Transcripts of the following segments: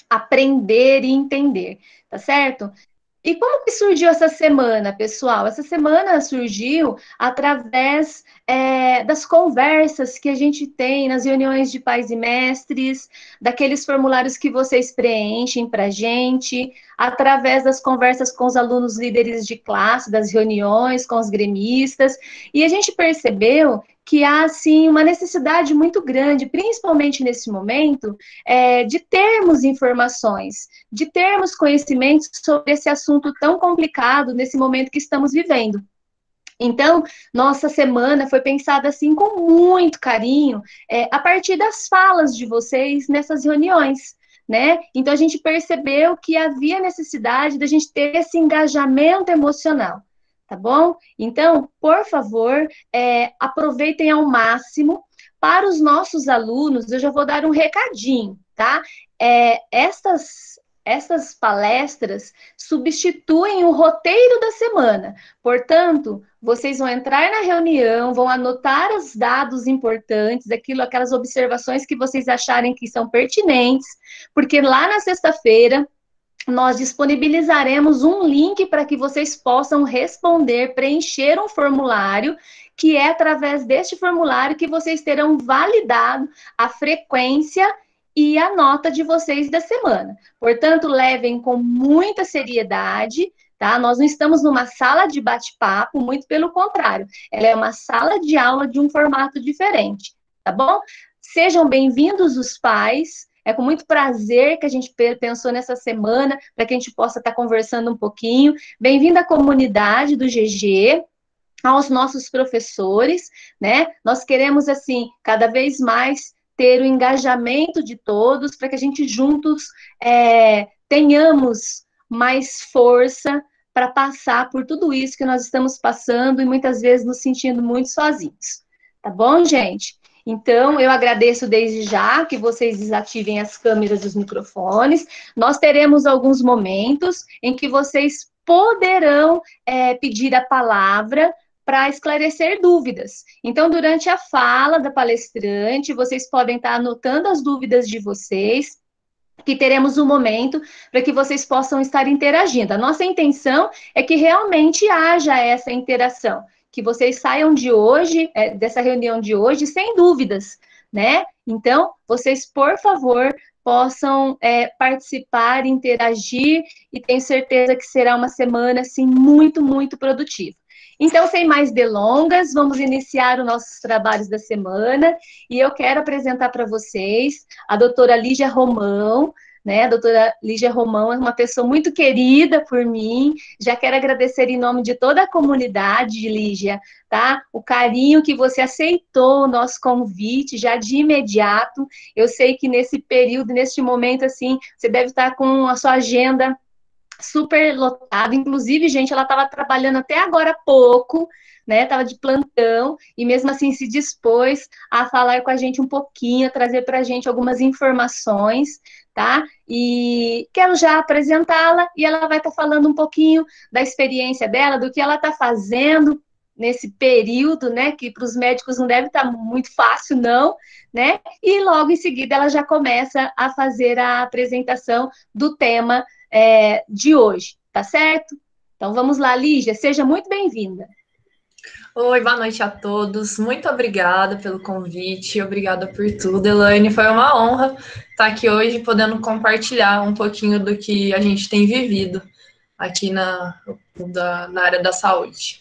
aprender e entender, tá certo? E como que surgiu essa semana, pessoal? Essa semana surgiu através das conversas que a gente tem nas reuniões de pais e mestres, daqueles formulários que vocês preenchem para a gente, através das conversas com os alunos líderes de classe, das reuniões com os gremistas, e a gente percebeu que há, assim, uma necessidade muito grande, principalmente nesse momento, de termos informações, de termos conhecimentos sobre esse assunto tão complicado nesse momento que estamos vivendo. Então, nossa semana foi pensada assim com muito carinho, a partir das falas de vocês nessas reuniões, né? Então a gente percebeu que havia necessidade da gente ter esse engajamento emocional, tá bom? Então, por favor, aproveitem ao máximo. Para os nossos alunos, eu já vou dar um recadinho, tá? Estas palestras substituem o roteiro da semana. Portanto, vocês vão entrar na reunião, vão anotar os dados importantes, aquelas observações que vocês acharem que são pertinentes, porque lá na sexta-feira nós disponibilizaremos um link para que vocês possam responder, preencher um formulário, que é através deste formulário que vocês terão validado a frequência e a nota de vocês da semana. Portanto, levem com muita seriedade, tá? Nós não estamos numa sala de bate-papo, muito pelo contrário, ela é uma sala de aula de um formato diferente, tá bom? Sejam bem-vindos os pais. É com muito prazer que a gente pensou nessa semana para que a gente possa estar conversando um pouquinho. Bem-vindo à comunidade do GG, aos nossos professores, né? Nós queremos, assim, cada vez mais ter o engajamento de todos para que a gente juntos tenhamos mais força para passar por tudo isso que nós estamos passando e muitas vezes nos sentindo muito sozinhos. Tá bom, gente? Então, eu agradeço desde já que vocês desativem as câmeras e os microfones. Nós teremos alguns momentos em que vocês poderão pedir a palavra para esclarecer dúvidas. Então, durante a fala da palestrante, vocês podem estar anotando as dúvidas de vocês, que teremos um momento para que vocês possam estar interagindo. A nossa intenção é que realmente haja essa interação, que vocês saiam de hoje, dessa reunião de hoje, sem dúvidas, né? Então, vocês, por favor, possam participar, interagir, e tenho certeza que será uma semana, assim, muito, muito produtiva. Então, sem mais delongas, vamos iniciar os nossos trabalhos da semana, e eu quero apresentar para vocês a doutora Lígia Romão, né? A doutora Lígia Romão é uma pessoa muito querida por mim, já quero agradecer em nome de toda a comunidade, Lígia, tá? O carinho que você aceitou o nosso convite já de imediato. Eu sei que nesse período, neste momento, assim, você deve estar com a sua agenda super lotada, inclusive, gente, ela estava trabalhando até agora há pouco, né, estava de plantão, e mesmo assim se dispôs a falar com a gente um pouquinho, a trazer para a gente algumas informações, tá? E quero já apresentá-la, e ela vai estar falando um pouquinho da experiência dela, do que ela está fazendo nesse período, né, que para os médicos não deve estar muito fácil, não, né? E logo em seguida ela já começa a fazer a apresentação do tema de hoje, tá certo? Então vamos lá, Lígia, seja muito bem-vinda. Oi, boa noite a todos. Muito obrigada pelo convite, obrigada por tudo, Elaine. Foi uma honra estar aqui hoje podendo compartilhar um pouquinho do que a gente tem vivido aqui na área da saúde.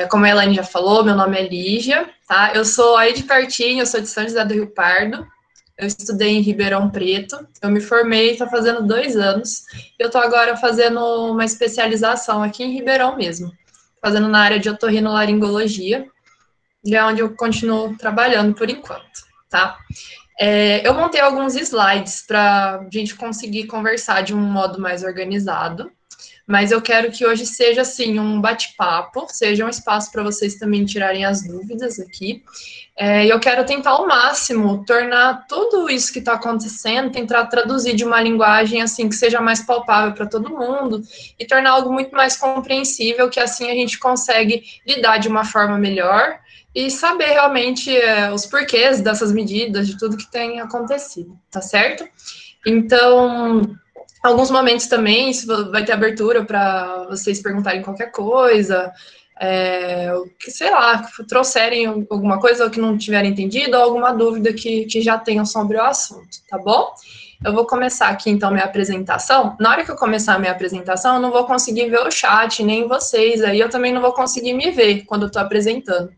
Como a Elaine já falou, meu nome é Lígia, tá? Eu sou aí de pertinho, eu sou de São José do Rio Pardo. Eu estudei em Ribeirão Preto, eu me formei, está fazendo 2 anos. Eu estou agora fazendo uma especialização aqui em Ribeirão mesmo, fazendo na área de otorrinolaringologia, e é onde eu continuo trabalhando por enquanto, tá? Eu montei alguns slides para a gente conseguir conversar de um modo mais organizado, mas eu quero que hoje seja, assim, um bate-papo, seja um espaço para vocês também tirarem as dúvidas aqui. E eu quero tentar ao máximo tornar tudo isso que está acontecendo, tentar traduzir de uma linguagem, assim, que seja mais palpável para todo mundo e tornar algo muito mais compreensível, que assim a gente consegue lidar de uma forma melhor e saber realmente os porquês dessas medidas, de tudo que tem acontecido, tá certo? Então, alguns momentos também vai ter abertura para vocês perguntarem qualquer coisa, sei lá, trouxerem alguma coisa ou que não tiverem entendido, ou alguma dúvida que já tenham sobre o assunto, tá bom? Eu vou começar aqui, então, minha apresentação. Na hora que eu começar a minha apresentação, eu não vou conseguir ver o chat, nem vocês, aí eu também não vou conseguir me ver quando eu estou apresentando.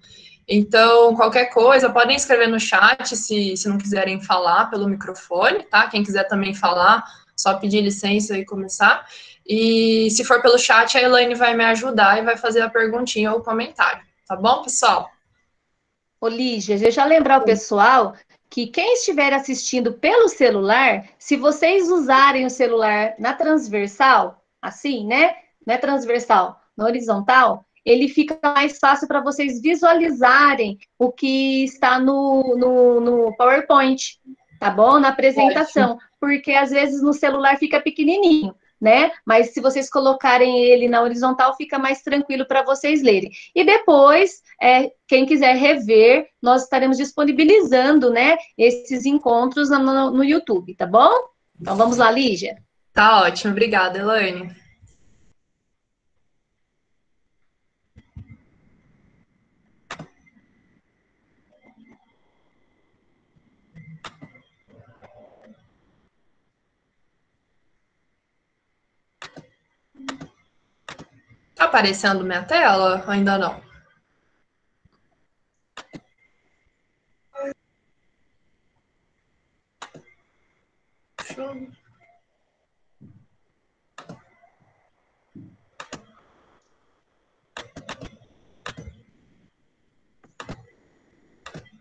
Então, qualquer coisa, podem escrever no chat se não quiserem falar pelo microfone, tá? Quem quiser também falar, só pedir licença e começar. E se for pelo chat, a Elaine vai me ajudar e vai fazer a perguntinha ou o comentário, tá bom, pessoal? Ô, Lígia, deixa eu lembrar o pessoal que quem estiver assistindo pelo celular, se vocês usarem o celular na transversal, assim, né? Não é transversal, na horizontal, ele fica mais fácil para vocês visualizarem o que está no PowerPoint, tá bom? Na apresentação, porque às vezes no celular fica pequenininho, né? Mas se vocês colocarem ele na horizontal, fica mais tranquilo para vocês lerem. E depois, quem quiser rever, nós estaremos disponibilizando, né, esses encontros no YouTube, tá bom? Então vamos lá, Lígia. Tá ótimo, obrigada, Elaine. Tá aparecendo minha tela? Ainda não.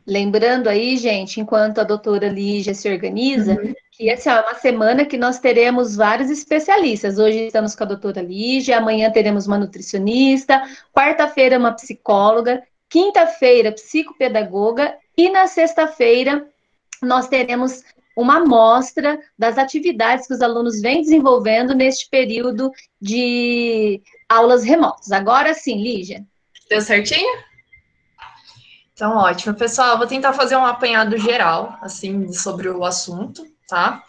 Lembrando aí, gente, enquanto a doutora Lígia se organiza, que essa é uma semana que nós teremos vários especialistas. Hoje estamos com a doutora Lígia, amanhã teremos uma nutricionista, quarta-feira uma psicóloga, quinta-feira psicopedagoga e na sexta-feira nós teremos uma amostra das atividades que os alunos vêm desenvolvendo neste período de aulas remotas. Agora sim, Lígia. Deu certinho? Então, ótimo. Pessoal, vou tentar fazer um apanhado geral, assim, sobre o assunto, tá?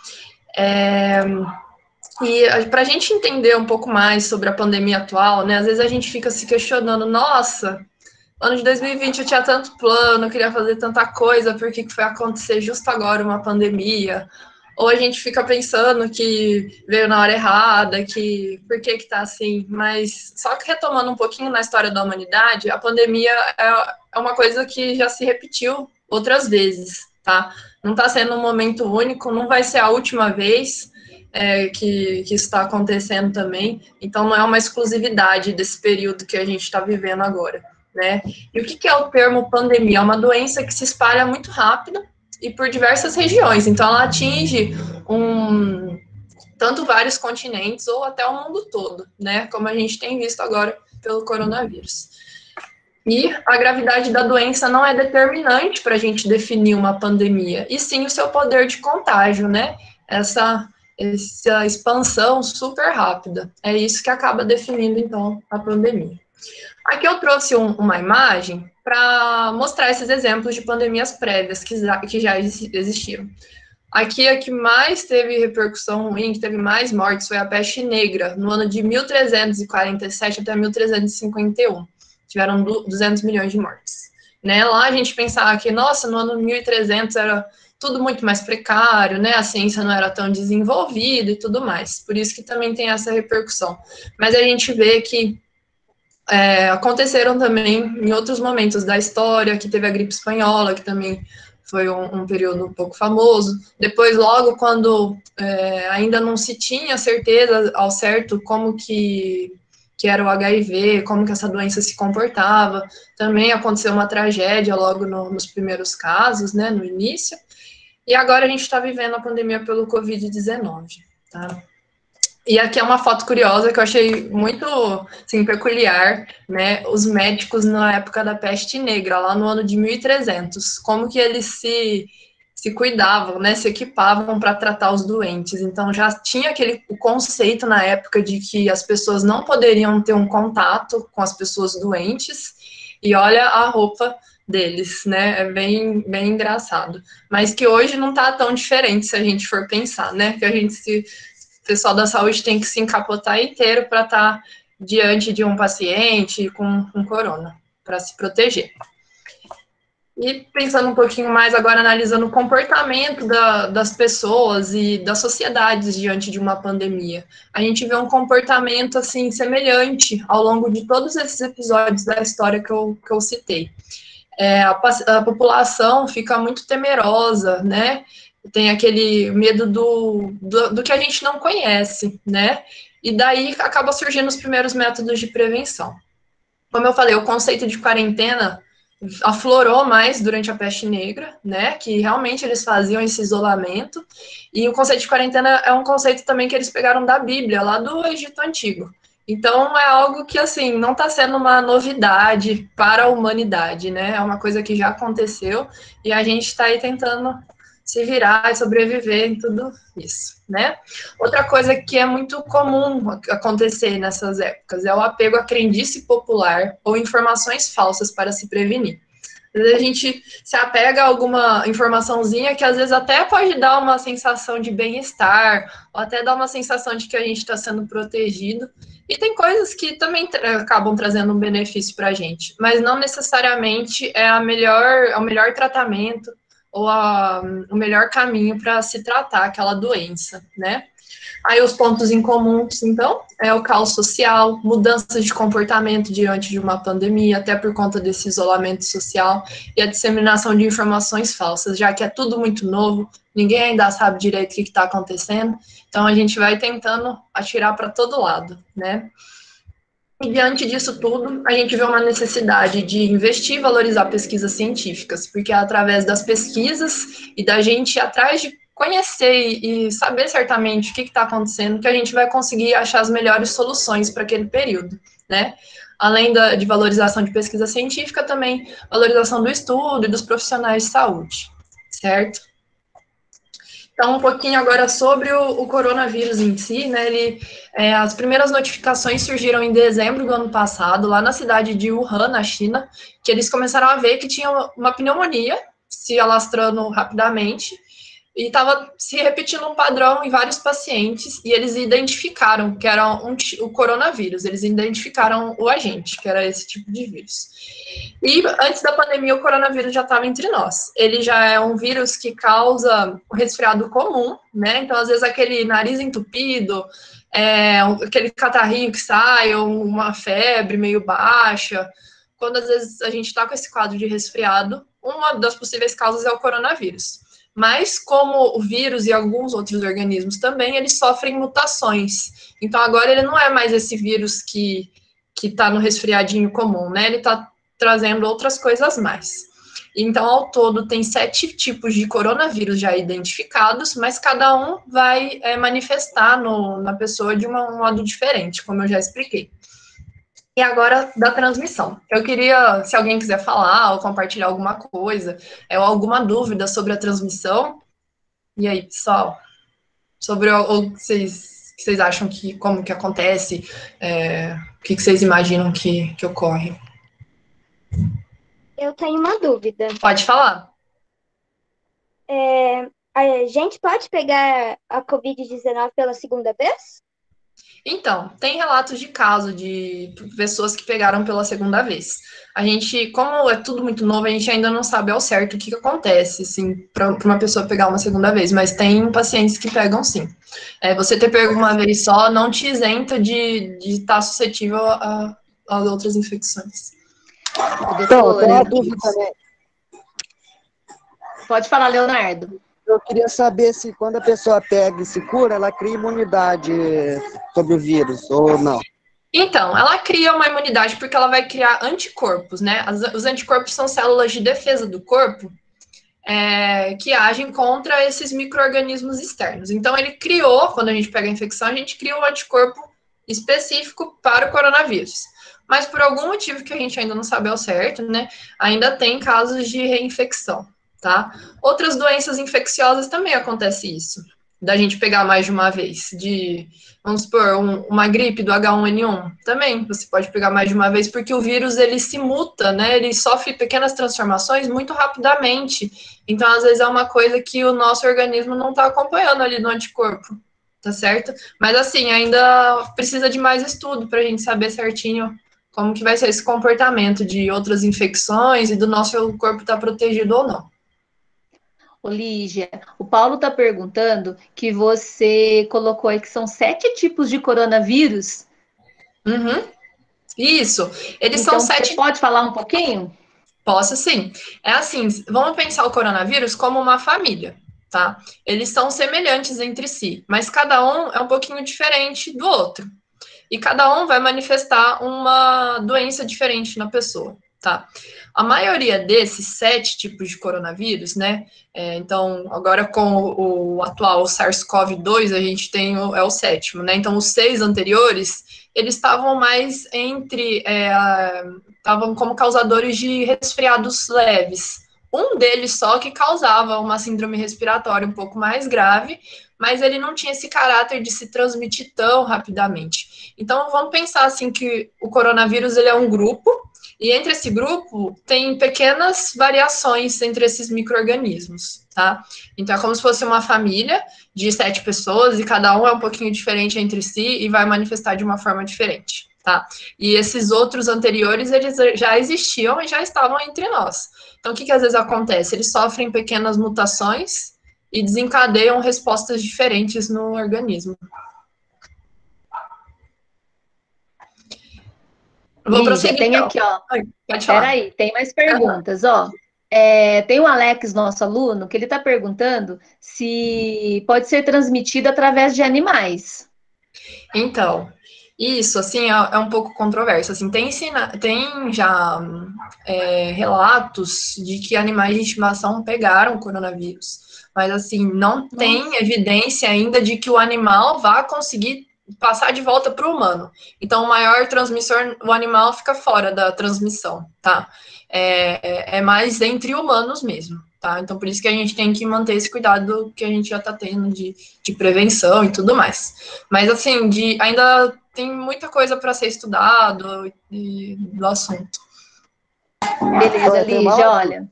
E para a gente entender um pouco mais sobre a pandemia atual, né? Às vezes a gente fica se questionando, nossa, ano de 2020 eu tinha tanto plano, eu queria fazer tanta coisa, por que foi acontecer justo agora uma pandemia? Ou a gente fica pensando que veio na hora errada, que por que tá assim? Mas só que retomando um pouquinho na história da humanidade, a pandemia é uma coisa que já se repetiu outras vezes, tá? Não está sendo um momento único, não vai ser a última vez que isso está acontecendo também. Então não é uma exclusividade desse período que a gente está vivendo agora, né? E o que é o termo pandemia? É uma doença que se espalha muito rápido e por diversas regiões. Então, ela atinge tanto vários continentes ou até o mundo todo, né? Como a gente tem visto agora pelo coronavírus. E a gravidade da doença não é determinante para a gente definir uma pandemia, e sim o seu poder de contágio, né? Essa expansão super rápida. É isso que acaba definindo, então, a pandemia. Aqui eu trouxe uma imagem para mostrar esses exemplos de pandemias prévias que já existiram. Aqui a que mais teve repercussão ruim, que teve mais mortes, foi a peste negra, no ano de 1347 até 1351. Tiveram 200 milhões de mortes. Né? Lá a gente pensava que, nossa, no ano 1300 era tudo muito mais precário, né? A ciência não era tão desenvolvida e tudo mais. Por isso que também tem essa repercussão. Mas a gente vê que aconteceram também em outros momentos da história, que teve a gripe espanhola, que também foi um período um pouco famoso. Depois, logo quando ainda não se tinha certeza ao certo como que era o HIV, como que essa doença se comportava, também aconteceu uma tragédia logo nos primeiros casos, né, no início. E agora a gente está vivendo a pandemia pelo Covid-19, tá? E aqui é uma foto curiosa que eu achei muito assim, peculiar, né? Os médicos na época da peste negra, lá no ano de 1300, como que eles se cuidavam, né? Se equipavam para tratar os doentes. Então já tinha o conceito na época de que as pessoas não poderiam ter um contato com as pessoas doentes. E olha a roupa deles, né? É bem, bem engraçado. Mas que hoje não tá tão diferente se a gente for pensar, né? Que o pessoal da saúde tem que se encapotar inteiro para estar diante de um paciente com corona, para se proteger. E pensando um pouquinho mais agora, analisando o comportamento das pessoas e das sociedades diante de uma pandemia. A gente vê um comportamento, assim, semelhante ao longo de todos esses episódios da história que eu citei. A população fica muito temerosa, né? Tem aquele medo do que a gente não conhece, né? E daí acaba surgindo os primeiros métodos de prevenção. Como eu falei, o conceito de quarentena aflorou mais durante a peste negra, né, que realmente eles faziam esse isolamento, e o conceito de quarentena é um conceito também que eles pegaram da Bíblia, lá do Egito Antigo. Então, é algo que, assim, não está sendo uma novidade para a humanidade, né, é uma coisa que já aconteceu, e a gente está aí tentando se virar e sobreviver em tudo isso, né. Outra coisa que é muito comum acontecer nessas épocas é o apego à crendice popular ou informações falsas para se prevenir. Às vezes a gente se apega a alguma informaçãozinha que às vezes até pode dar uma sensação de bem-estar, ou até dar uma sensação de que a gente está sendo protegido. E tem coisas que também acabam trazendo um benefício para a gente, mas não necessariamente é o melhor tratamento ou o melhor caminho para se tratar aquela doença, né? Aí os pontos em comuns, então, é o caos social, mudanças de comportamento diante de uma pandemia, até por conta desse isolamento social, e a disseminação de informações falsas, já que é tudo muito novo, ninguém ainda sabe direito o que está acontecendo, então a gente vai tentando atirar para todo lado, né? E diante disso tudo, a gente vê uma necessidade de investir e valorizar pesquisas científicas, porque é através das pesquisas e da gente ir atrás de conhecer e saber certamente o que está acontecendo que a gente vai conseguir achar as melhores soluções para aquele período, né? Além de valorização de pesquisa científica, também valorização do estudo e dos profissionais de saúde, certo? Então, um pouquinho agora sobre o coronavírus em si, né? As primeiras notificações surgiram em dezembro do ano passado, lá na cidade de Wuhan, na China, que eles começaram a ver que tinha uma pneumonia se alastrando rapidamente, e estava se repetindo um padrão em vários pacientes, e eles identificaram que era o coronavírus, eles identificaram o agente, que era esse tipo de vírus. E antes da pandemia, o coronavírus já estava entre nós. Ele já é um vírus que causa um resfriado comum, né? Então, às vezes, aquele nariz entupido, aquele catarrinho que sai, ou uma febre meio baixa. Quando, às vezes, a gente está com esse quadro de resfriado, uma das possíveis causas é o coronavírus. Mas, como o vírus e alguns outros organismos também, eles sofrem mutações. Então, agora ele não é mais esse vírus que está no resfriadinho comum, né? Ele está trazendo outras coisas mais. Então, ao todo, tem 7 tipos de coronavírus já identificados, mas cada um vai manifestar na pessoa de um modo diferente, como eu já expliquei. E agora, da transmissão. Eu queria, se alguém quiser falar ou compartilhar alguma coisa, ou alguma dúvida sobre a transmissão. E aí, pessoal? Sobre o que vocês acham como que acontece, o que vocês imaginam que ocorre? Eu tenho uma dúvida. Pode falar. A gente pode pegar a Covid-19 pela segunda vez? Então, tem relatos de caso de pessoas que pegaram pela segunda vez. A gente, como é tudo muito novo, a gente ainda não sabe ao certo o que acontece, assim, para uma pessoa pegar uma segunda vez, mas tem pacientes que pegam sim. Você ter pego uma vez só não te isenta de estar suscetível a outras infecções. Então, eu tenho uma dúvida também. Pode falar, Leonardo. Eu queria saber se quando a pessoa pega e se cura, ela cria imunidade sobre o vírus ou não. Então, ela cria uma imunidade porque ela vai criar anticorpos, né? Os anticorpos são células de defesa do corpo que agem contra esses micro-organismos externos. Então, ele criou, quando a gente pega a infecção, a gente cria um anticorpo específico para o coronavírus. Mas por algum motivo que a gente ainda não sabe ao certo, né? Ainda tem casos de reinfecção, tá? Outras doenças infecciosas também acontece isso. da gente pegar mais de uma vez, vamos supor, uma gripe do H1N1, também você pode pegar mais de uma vez, porque o vírus, ele se muta, né, ele sofre pequenas transformações muito rapidamente, então, às vezes, é uma coisa que o nosso organismo não está acompanhando ali no anticorpo, tá certo? Mas, assim, ainda precisa de mais estudo para a gente saber certinho como que vai ser esse comportamento de outras infecções e do nosso corpo estar protegido ou não. Ô, Lígia, o Paulo está perguntando que você colocou aí que são 7 tipos de coronavírus. Uhum. Isso, eles são Então, você 7. pode falar um pouquinho? Posso sim. É assim, vamos pensar o coronavírus como uma família, tá? Eles são semelhantes entre si, mas cada um é um pouquinho diferente do outro. E cada um vai manifestar uma doença diferente na pessoa, tá? A maioria desses 7 tipos de coronavírus, né? Então, agora com o atual SARS-CoV-2, a gente tem o 7º, né? Então, os 6 anteriores, eles estavam mais estavam como causadores de resfriados leves. Um deles só que causava uma síndrome respiratória um pouco mais grave, mas ele não tinha esse caráter de se transmitir tão rapidamente. Então, vamos pensar assim que o coronavírus ele é um grupo, e entre esse grupo tem pequenas variações entre esses micro-organismos, tá? Então, é como se fosse uma família de 7 pessoas, e cada um é um pouquinho diferente entre si e vai manifestar de uma forma diferente, tá? E esses outros anteriores, eles já existiam e já estavam entre nós. Então, o que às vezes acontece? Eles sofrem pequenas mutações e desencadeiam respostas diferentes no organismo. Vou Lígia, prosseguir, tem então. aqui, ó. Pode falar. Peraí, tem mais perguntas, ó. Tem o Alex, nosso aluno, que ele está perguntando se pode ser transmitido através de animais. Então, isso, assim, é um pouco controverso. Assim, tem já relatos de que animais de estimação pegaram o coronavírus, mas, assim, não tem evidência ainda de que o animal vá conseguir passar de volta para o humano. Então, o maior transmissor, o animal fica fora da transmissão, tá? É mais entre humanos mesmo, tá? Então, por isso que a gente tem que manter esse cuidado que a gente já está tendo de prevenção e tudo mais. Mas, assim, ainda tem muita coisa para ser estudado do assunto. Beleza, Lígia, olha.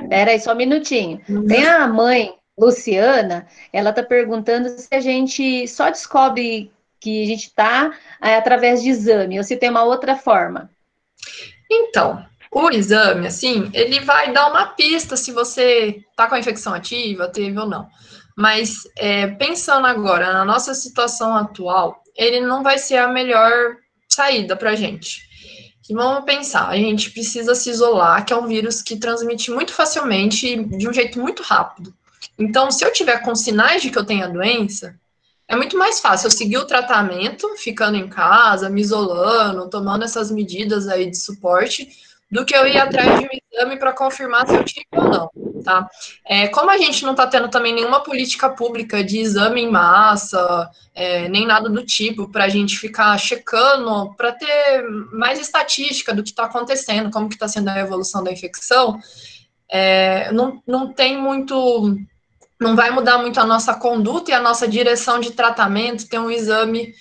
Peraí, só um minutinho. Tem a mãe, Luciana, ela está perguntando se a gente só descobre que a gente está através de exame, ou se tem uma outra forma. Então, o exame, assim, ele vai dar uma pista se você está com a infecção ativa, teve ou não. Mas, pensando agora na nossa situação atual, ele não vai ser a melhor saída para a gente. E vamos pensar, a gente precisa se isolar, que é um vírus que transmite muito facilmente e de um jeito muito rápido. Então, se eu tiver com sinais de que eu tenho a doença, é muito mais fácil eu seguir o tratamento, ficando em casa, me isolando, tomando essas medidas aí de suporte, do que eu ir atrás de um exame para confirmar se eu tive ou não, tá? Como a gente não está tendo também nenhuma política pública de exame em massa, nem nada do tipo, para a gente ficar checando, para ter mais estatística do que está acontecendo, como que está sendo a evolução da infecção, não tem muito... Não vai mudar muito a nossa conduta e a nossa direção de tratamento, ter um exame,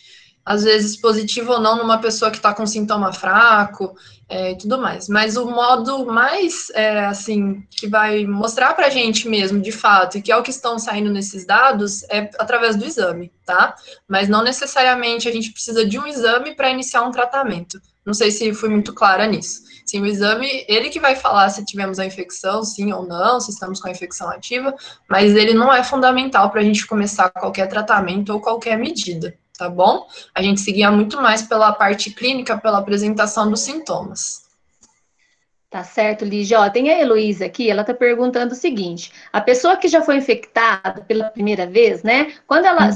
às vezes, positivo ou não, numa pessoa que está com sintoma fraco e tudo mais. Mas o modo mais, assim, que vai mostrar para a gente mesmo, de fato, e que é o que estão saindo nesses dados, é através do exame, tá? Mas não necessariamente a gente precisa de um exame para iniciar um tratamento. Não sei se fui muito clara nisso. Sim, o exame, ele que vai falar se tivemos a infecção, sim ou não, se estamos com a infecção ativa, mas ele não é fundamental para a gente começar qualquer tratamento ou qualquer medida, tá bom? A gente seguia muito mais pela parte clínica, pela apresentação dos sintomas. Tá certo, Lígia. Ó, tem a Heloísa aqui, ela tá perguntando o seguinte: a pessoa que já foi infectada pela primeira vez, né?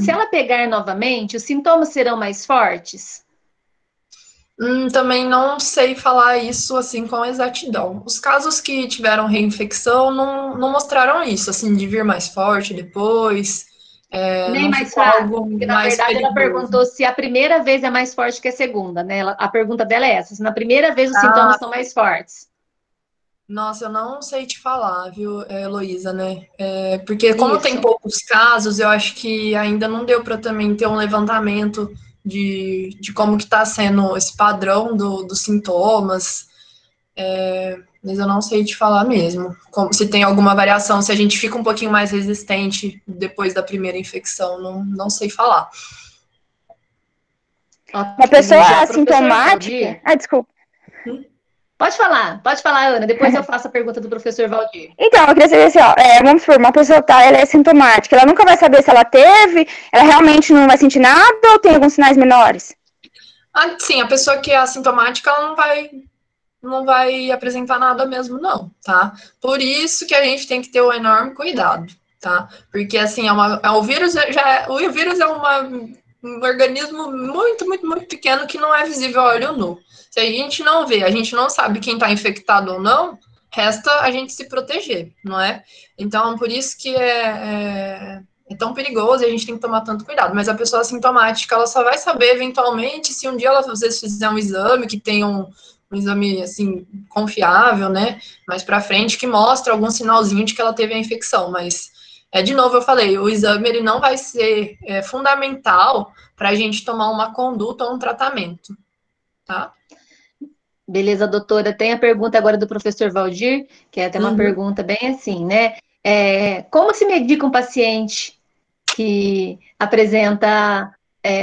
Se ela pegar novamente, os sintomas serão mais fortes? Também não sei falar isso assim com exatidão. Os casos que tiveram reinfecção não mostraram isso, assim, de vir mais forte depois, Nem não mais ficou fraco, algo porque na mais verdade ela perigoso. perguntou se a primeira vez é mais forte que a segunda, né? A pergunta dela é essa: se na primeira vez os Ah, sintomas são mais fortes. Nossa, eu não sei te falar, viu, Heloísa, né? Porque como tem Isso. poucos casos, eu acho que ainda não deu para também ter um levantamento de como que está sendo esse padrão dos sintomas, mas eu não sei te falar mesmo. Se tem alguma variação, se a gente fica um pouquinho mais resistente depois da primeira infecção, não sei falar. Uma pessoa Já o professor assintomática. Valdir. Desculpa. Pode falar, Ana. Depois eu faço a pergunta do professor Valdir. Então, eu queria saber assim, ó, vamos supor, uma pessoa ela é sintomática, ela nunca vai saber se ela teve, ela realmente não vai sentir nada ou tem alguns sinais menores? Sim, a pessoa que é assintomática, ela não vai apresentar nada mesmo, não, tá? Por isso que a gente tem que ter um enorme cuidado, tá? Porque, assim, o vírus o vírus é um organismo muito, muito, muito pequeno que não é visível a olho nu. Se a gente não vê, a gente não sabe quem está infectado ou não, resta a gente se proteger, não é? Então, por isso que é tão perigoso e a gente tem que tomar tanto cuidado. Mas a pessoa assintomática, ela só vai saber, eventualmente, se um dia ela, às vezes, fizer um exame que tenha um exame, assim, confiável, né, mais para frente, que mostra algum sinalzinho de que ela teve a infecção, mas, de novo, eu falei, o exame, ele não vai ser fundamental para a gente tomar uma conduta ou um tratamento, tá? Beleza, doutora. Tem a pergunta agora do professor Valdir, que é até uma Uhum. pergunta bem assim, né? Como se medica um paciente que apresenta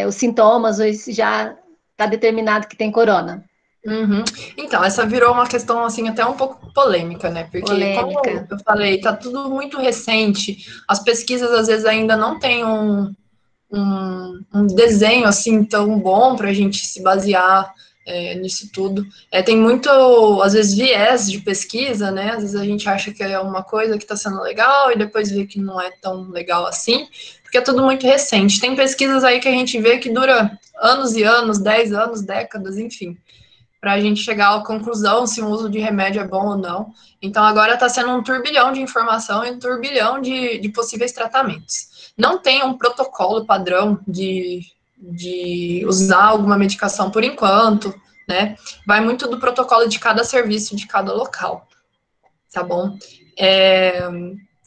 os sintomas ou já está determinado que tem corona? Uhum. Então, essa virou uma questão, assim, até um pouco polêmica, né? Porque, Polêmica. como eu falei, tá tudo muito recente, as pesquisas, às vezes, ainda não têm um desenho, assim, tão bom para a gente se basear nisso tudo. Tem muito, às vezes, viés de pesquisa, né? Às vezes a gente acha que é uma coisa que está sendo legal e depois vê que não é tão legal assim, porque é tudo muito recente. Tem pesquisas aí que a gente vê que dura anos e anos, 10 anos, décadas, enfim, para a gente chegar à conclusão se o uso de remédio é bom ou não. Então, agora está sendo um turbilhão de informação e um turbilhão de possíveis tratamentos. Não tem um protocolo padrão de usar alguma medicação por enquanto, né? Vai muito do protocolo de cada serviço, de cada local, tá bom?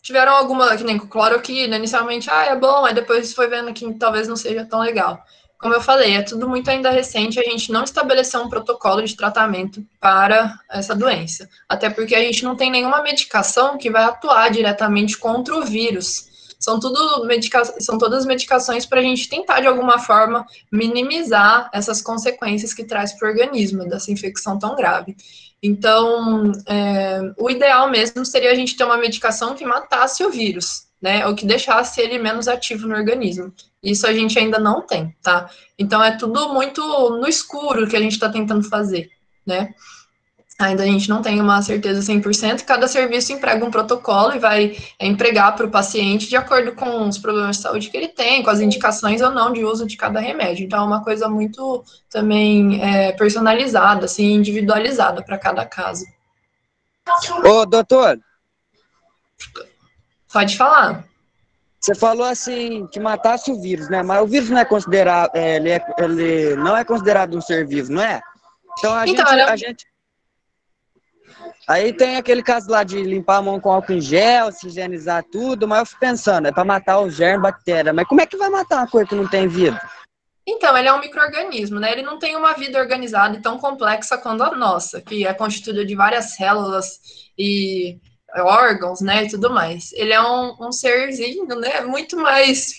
Tiveram alguma, que nem cloroquina, inicialmente, é bom, aí depois foi vendo que talvez não seja tão legal. Como eu falei, é tudo muito ainda recente, a gente não estabeleceu um protocolo de tratamento para essa doença. Até porque a gente não tem nenhuma medicação que vai atuar diretamente contra o vírus. São todas medicações para a gente tentar, de alguma forma, minimizar essas consequências que traz para o organismo dessa infecção tão grave. Então, o ideal mesmo seria a gente ter uma medicação que matasse o vírus, né? Ou que deixasse ele menos ativo no organismo. Isso a gente ainda não tem, tá? Então, é tudo muito no escuro que a gente está tentando fazer, né? Ainda a gente não tem uma certeza 100%, cada serviço emprega um protocolo e vai empregar para o paciente de acordo com os problemas de saúde que ele tem, com as indicações ou não de uso de cada remédio. Então, é uma coisa muito também personalizada, assim, individualizada para cada caso. Ô, doutor, Pode falar. você falou assim que matasse o vírus, né? Mas o vírus não é considerado, ele não é considerado um ser vivo, não é? Então Então, a gente. Aí tem aquele caso lá de limpar a mão com álcool em gel, se higienizar tudo, mas eu fico pensando, é para matar o germe, bactéria. Mas como é que vai matar uma coisa que não tem vida? Então, ele é um micro-organismo, né? Ele não tem uma vida organizada e tão complexa quanto a nossa, que é constituída de várias células e órgãos, né, e tudo mais. Ele é um serzinho, né, muito mais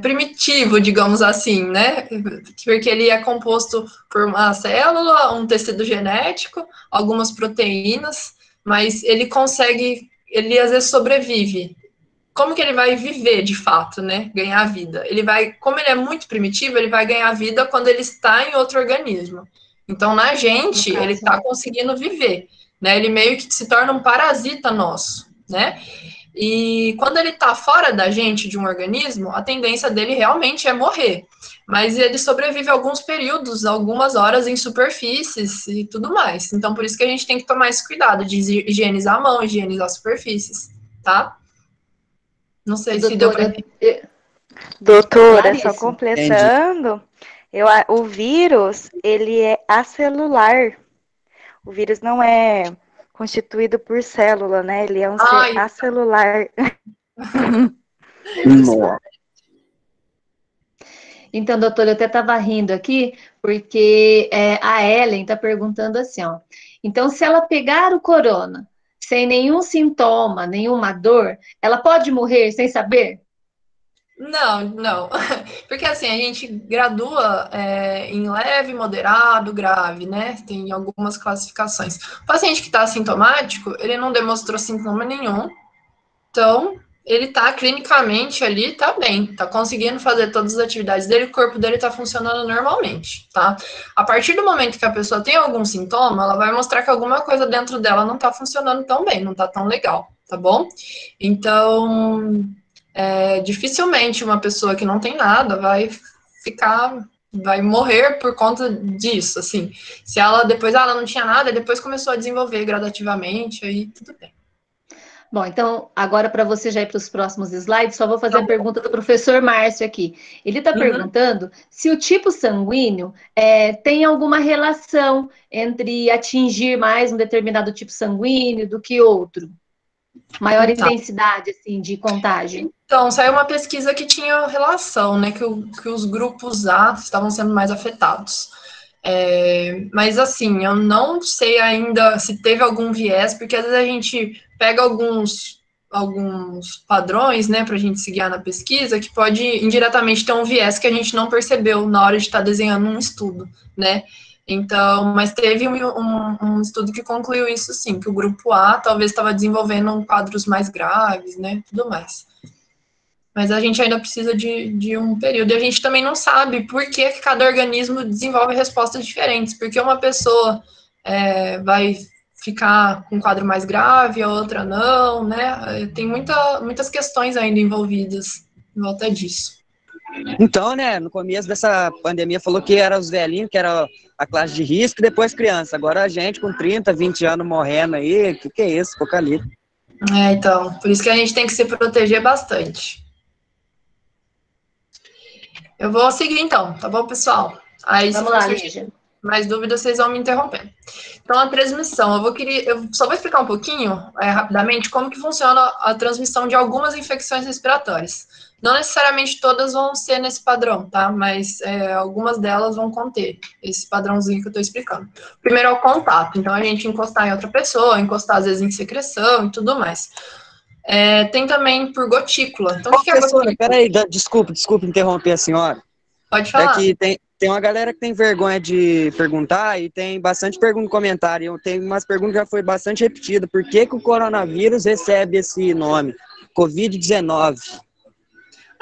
primitivo, digamos assim, né? Porque ele é composto por uma célula, um tecido genético, algumas proteínas, mas ele às vezes sobrevive. Como que ele vai viver de fato, né? Ganhar vida. Como ele é muito primitivo, ele vai ganhar vida quando ele está em outro organismo. Então, na gente, ele está conseguindo viver, né? Ele meio que se torna um parasita nosso, né? E quando ele está fora da gente, de um organismo, a tendência dele realmente é morrer. Mas ele sobrevive alguns períodos, algumas horas em superfícies e tudo mais. Então, por isso que a gente tem que tomar esse cuidado de higienizar a mão, higienizar superfícies, tá? Não sei se deu para entender. Doutora, só Claríssimo. completando, o vírus, ele é acelular. O vírus não é constituído por célula, né? Ele é um Ai. ser acelular. Nossa. Então, doutora, eu até estava rindo aqui, porque a Ellen está perguntando assim, ó. Então, se ela pegar o corona sem nenhum sintoma, nenhuma dor, ela pode morrer sem saber? Não. Porque assim, a gente gradua em leve, moderado, grave, né? Tem algumas classificações. O paciente que está assintomático, ele não demonstrou sintoma nenhum, então ele está clinicamente ali, tá bem, tá conseguindo fazer todas as atividades dele, o corpo dele tá funcionando normalmente, tá? A partir do momento que a pessoa tem algum sintoma, ela vai mostrar que alguma coisa dentro dela não tá funcionando tão bem, não tá tão legal, tá bom? Então, dificilmente uma pessoa que não tem nada vai morrer por conta disso, assim. Se ela depois, ela não tinha nada, depois começou a desenvolver gradativamente, aí tudo bem. Bom, então, agora para você já ir para os próximos slides, só vou fazer a pergunta do professor Márcio aqui. Ele está perguntando se o tipo sanguíneo tem alguma relação entre atingir mais um determinado tipo sanguíneo do que outro. Maior intensidade, assim, de contágio. Então, saiu uma pesquisa que tinha relação, né, que os grupos A estavam sendo mais afetados. Mas, assim, eu não sei ainda se teve algum viés, porque às vezes a gente pega alguns padrões, né, para a gente se guiar na pesquisa, que pode indiretamente ter um viés que a gente não percebeu na hora de estar desenhando um estudo, né. Então, mas teve um estudo que concluiu isso, sim, que o grupo A talvez estava desenvolvendo quadros mais graves, né, tudo mais. Mas a gente ainda precisa de um período. E a gente também não sabe por que cada organismo desenvolve respostas diferentes. Porque uma pessoa vai ficar com um quadro mais grave, a outra não, né? Tem muitas questões ainda envolvidas em volta disso. Então, né, no começo dessa pandemia falou que era os velhinhos, que era a classe de risco, e depois criança. Agora a gente com 30, 20 anos morrendo aí, que é isso, apocalipse. Então, por isso que a gente tem que se proteger bastante. Eu vou seguir então, tá bom, pessoal? Aí, Vamos lá, Lígia. Mais dúvidas, vocês vão me interrompendo. Então, a transmissão, eu só vou explicar um pouquinho, rapidamente, como que funciona a transmissão de algumas infecções respiratórias. Não necessariamente todas vão ser nesse padrão, tá? Mas algumas delas vão conter esse padrãozinho que eu estou explicando. Primeiro é o contato, então a gente encostar em outra pessoa, encostar às vezes em secreção e tudo mais. Tem também por gotícula. Então, o que é gotícula? Peraí, desculpa interromper a senhora. Pode falar. É que tem uma galera que tem vergonha de perguntar e tem bastante pergunta no comentário. Tem umas perguntas que já foi bastante repetida. Por que o coronavírus recebe esse nome? Covid-19.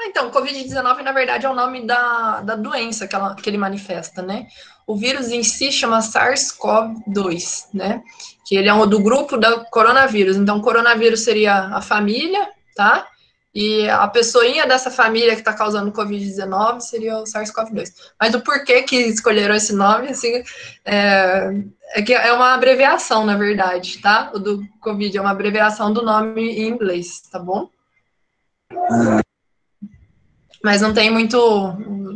Então, Covid-19, na verdade, é o nome da doença que ele manifesta, né? O vírus em si chama SARS-CoV-2, né? Que ele é do grupo da coronavírus. Então, coronavírus seria a família, tá? E a pessoinha dessa família que está causando Covid-19 seria o SARS-CoV-2. Mas o porquê que escolheram esse nome, assim, que é uma abreviação, na verdade, tá? O do Covid é uma abreviação do nome em inglês, tá bom? Mas não tem muito.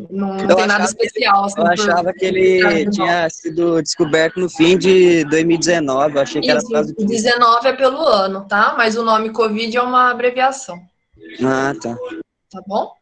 Não tem nada especial. Assim, eu achava que ele tinha sido descoberto no fim de 2019. Eu achei que era por causa disso. 19 é pelo ano, tá? Mas o nome Covid é uma abreviação. Ah, tá. Tá bom?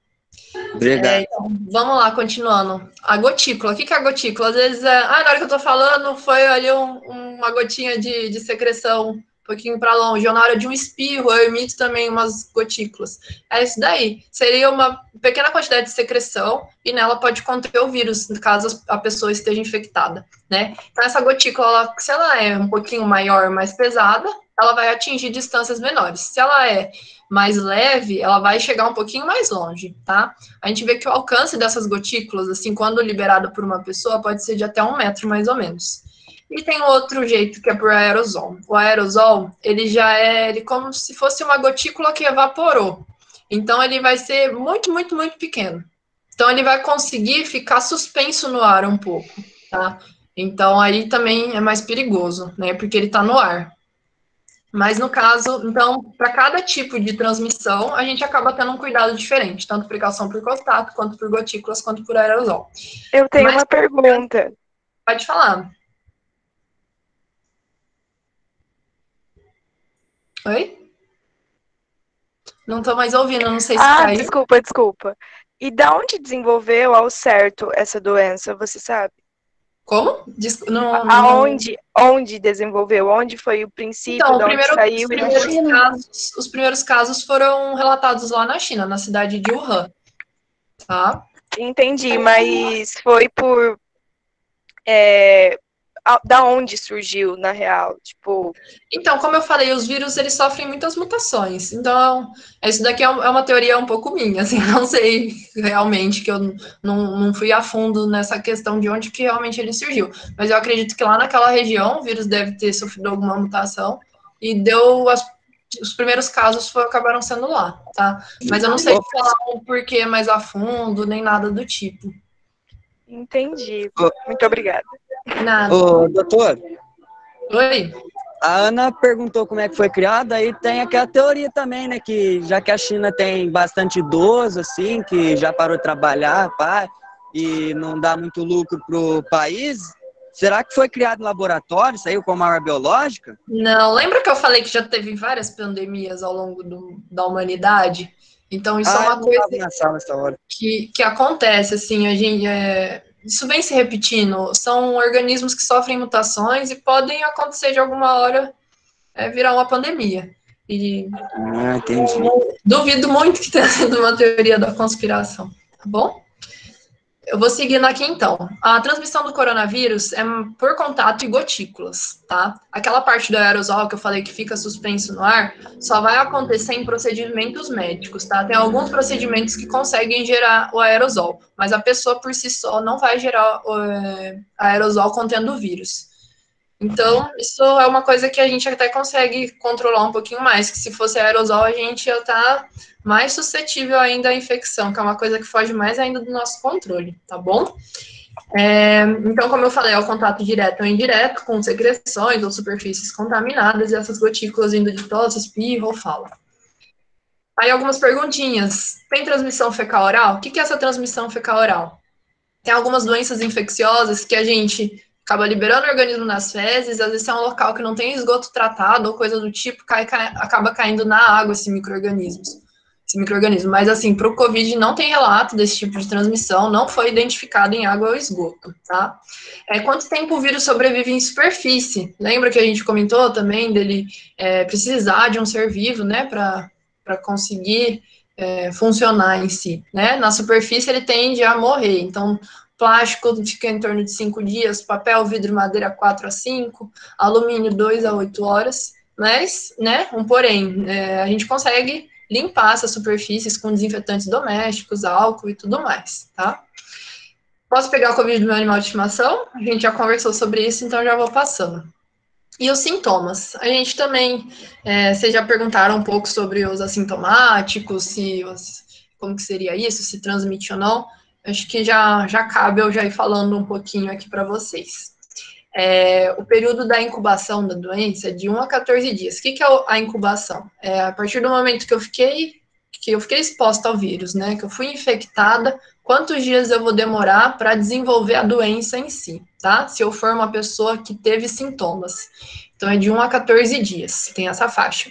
Obrigado. Então, vamos lá, continuando. A gotícula. O que é a gotícula? Às vezes, na hora que eu tô falando, foi ali uma gotinha de secreção um pouquinho para longe, ou na hora de um espirro, eu emito também umas gotículas. É isso daí. Seria uma pequena quantidade de secreção e nela pode conter o vírus, caso a pessoa esteja infectada, né? Então, essa gotícula, se ela é um pouquinho maior, mais pesada, ela vai atingir distâncias menores. Se ela é mais leve, ela vai chegar um pouquinho mais longe, tá? A gente vê que o alcance dessas gotículas, assim, quando liberado por uma pessoa, pode ser de até 1 metro, mais ou menos. E tem outro jeito, que é por aerosol. O aerosol, ele como se fosse uma gotícula que evaporou. Então, ele vai ser muito, muito, muito pequeno. Então, ele vai conseguir ficar suspenso no ar um pouco, tá? Então, aí também é mais perigoso, né? Porque ele tá no ar. Mas, no caso, então, para cada tipo de transmissão, a gente acaba tendo um cuidado diferente, tanto precaução por contato, quanto por gotículas, quanto por aerosol. Eu tenho uma pergunta. Pode falar. Oi? Não tô mais ouvindo, não sei se caiu. Desculpa. E da onde desenvolveu ao certo essa doença, você sabe? Como? Onde desenvolveu? Onde foi o princípio, Então, de onde saiu? os primeiros casos foram relatados lá na China, na cidade de Wuhan, tá? Entendi, mas foi por... da onde surgiu, na real? Tipo... Então, como eu falei, os vírus, eles sofrem muitas mutações. Então, isso daqui é uma teoria um pouco minha, assim, não sei realmente, que eu não fui a fundo nessa questão de onde que realmente ele surgiu. Mas eu acredito que lá naquela região, o vírus deve ter sofrido alguma mutação e os primeiros casos acabaram sendo lá, tá? Mas eu não sei falar o porquê mais a fundo, nem nada do tipo. Entendi. Muito obrigada. Nada. Ô, doutor, Oi? a Ana perguntou como é que foi criada, aí tem aquela teoria também, né, que já que a China tem bastante idoso, assim, que já parou de trabalhar, pá, e não dá muito lucro pro país, será que foi criado em laboratório, saiu com uma arma biológica? Não, lembra que eu falei que já teve várias pandemias ao longo da humanidade? Então, isso é uma coisa na sala essa hora. que acontece, assim, isso vem se repetindo, são organismos que sofrem mutações e podem acontecer de alguma hora virar uma pandemia. E Entendi. duvido muito que tenha sido uma teoria da conspiração, tá bom? Eu vou seguindo aqui, então. A transmissão do coronavírus é por contato e gotículas, tá? Aquela parte do aerosol que eu falei que fica suspenso no ar, só vai acontecer em procedimentos médicos, tá? Tem alguns procedimentos que conseguem gerar o aerosol, mas a pessoa por si só não vai gerar o aerosol contendo o vírus. Então, isso é uma coisa que a gente até consegue controlar um pouquinho mais, que se fosse aerosol, a gente ia estar mais suscetível ainda à infecção, que é uma coisa que foge mais ainda do nosso controle, tá bom? Então, como eu falei, é o contato direto ou indireto com secreções ou superfícies contaminadas e essas gotículas indo de tosse, espirro ou fala. Aí, algumas perguntinhas. Tem transmissão fecal-oral? O que é essa transmissão fecal-oral? Tem algumas doenças infecciosas que a gente acaba liberando o organismo nas fezes, às vezes é um local que não tem esgoto tratado ou coisa do tipo, acaba caindo na água esse micro-organismo. Mas, assim, para o Covid não tem relato desse tipo de transmissão, não foi identificado em água ou esgoto, tá? Quanto tempo o vírus sobrevive em superfície? Lembra que a gente comentou também dele precisar de um ser vivo, né, para conseguir funcionar em si, né? Na superfície ele tende a morrer, então plástico fica em torno de 5 dias, papel, vidro, madeira 4 a 5, alumínio 2 a 8 horas, mas, né, porém, a gente consegue limpar essas superfícies com desinfetantes domésticos, álcool e tudo mais, tá? Posso pegar o Covid do meu animal de estimação? A gente já conversou sobre isso, então já vou passando. E os sintomas? A gente também, vocês já perguntaram um pouco sobre os assintomáticos, como que seria isso, se transmite ou não. Acho que já cabe eu já ir falando um pouquinho aqui para vocês. O período da incubação da doença é de 1 a 14 dias. O que é a incubação? A partir do momento que eu fiquei exposta ao vírus, né, que eu fui infectada, quantos dias eu vou demorar para desenvolver a doença em si, tá? Se eu for uma pessoa que teve sintomas. Então, é de 1 a 14 dias, tem essa faixa.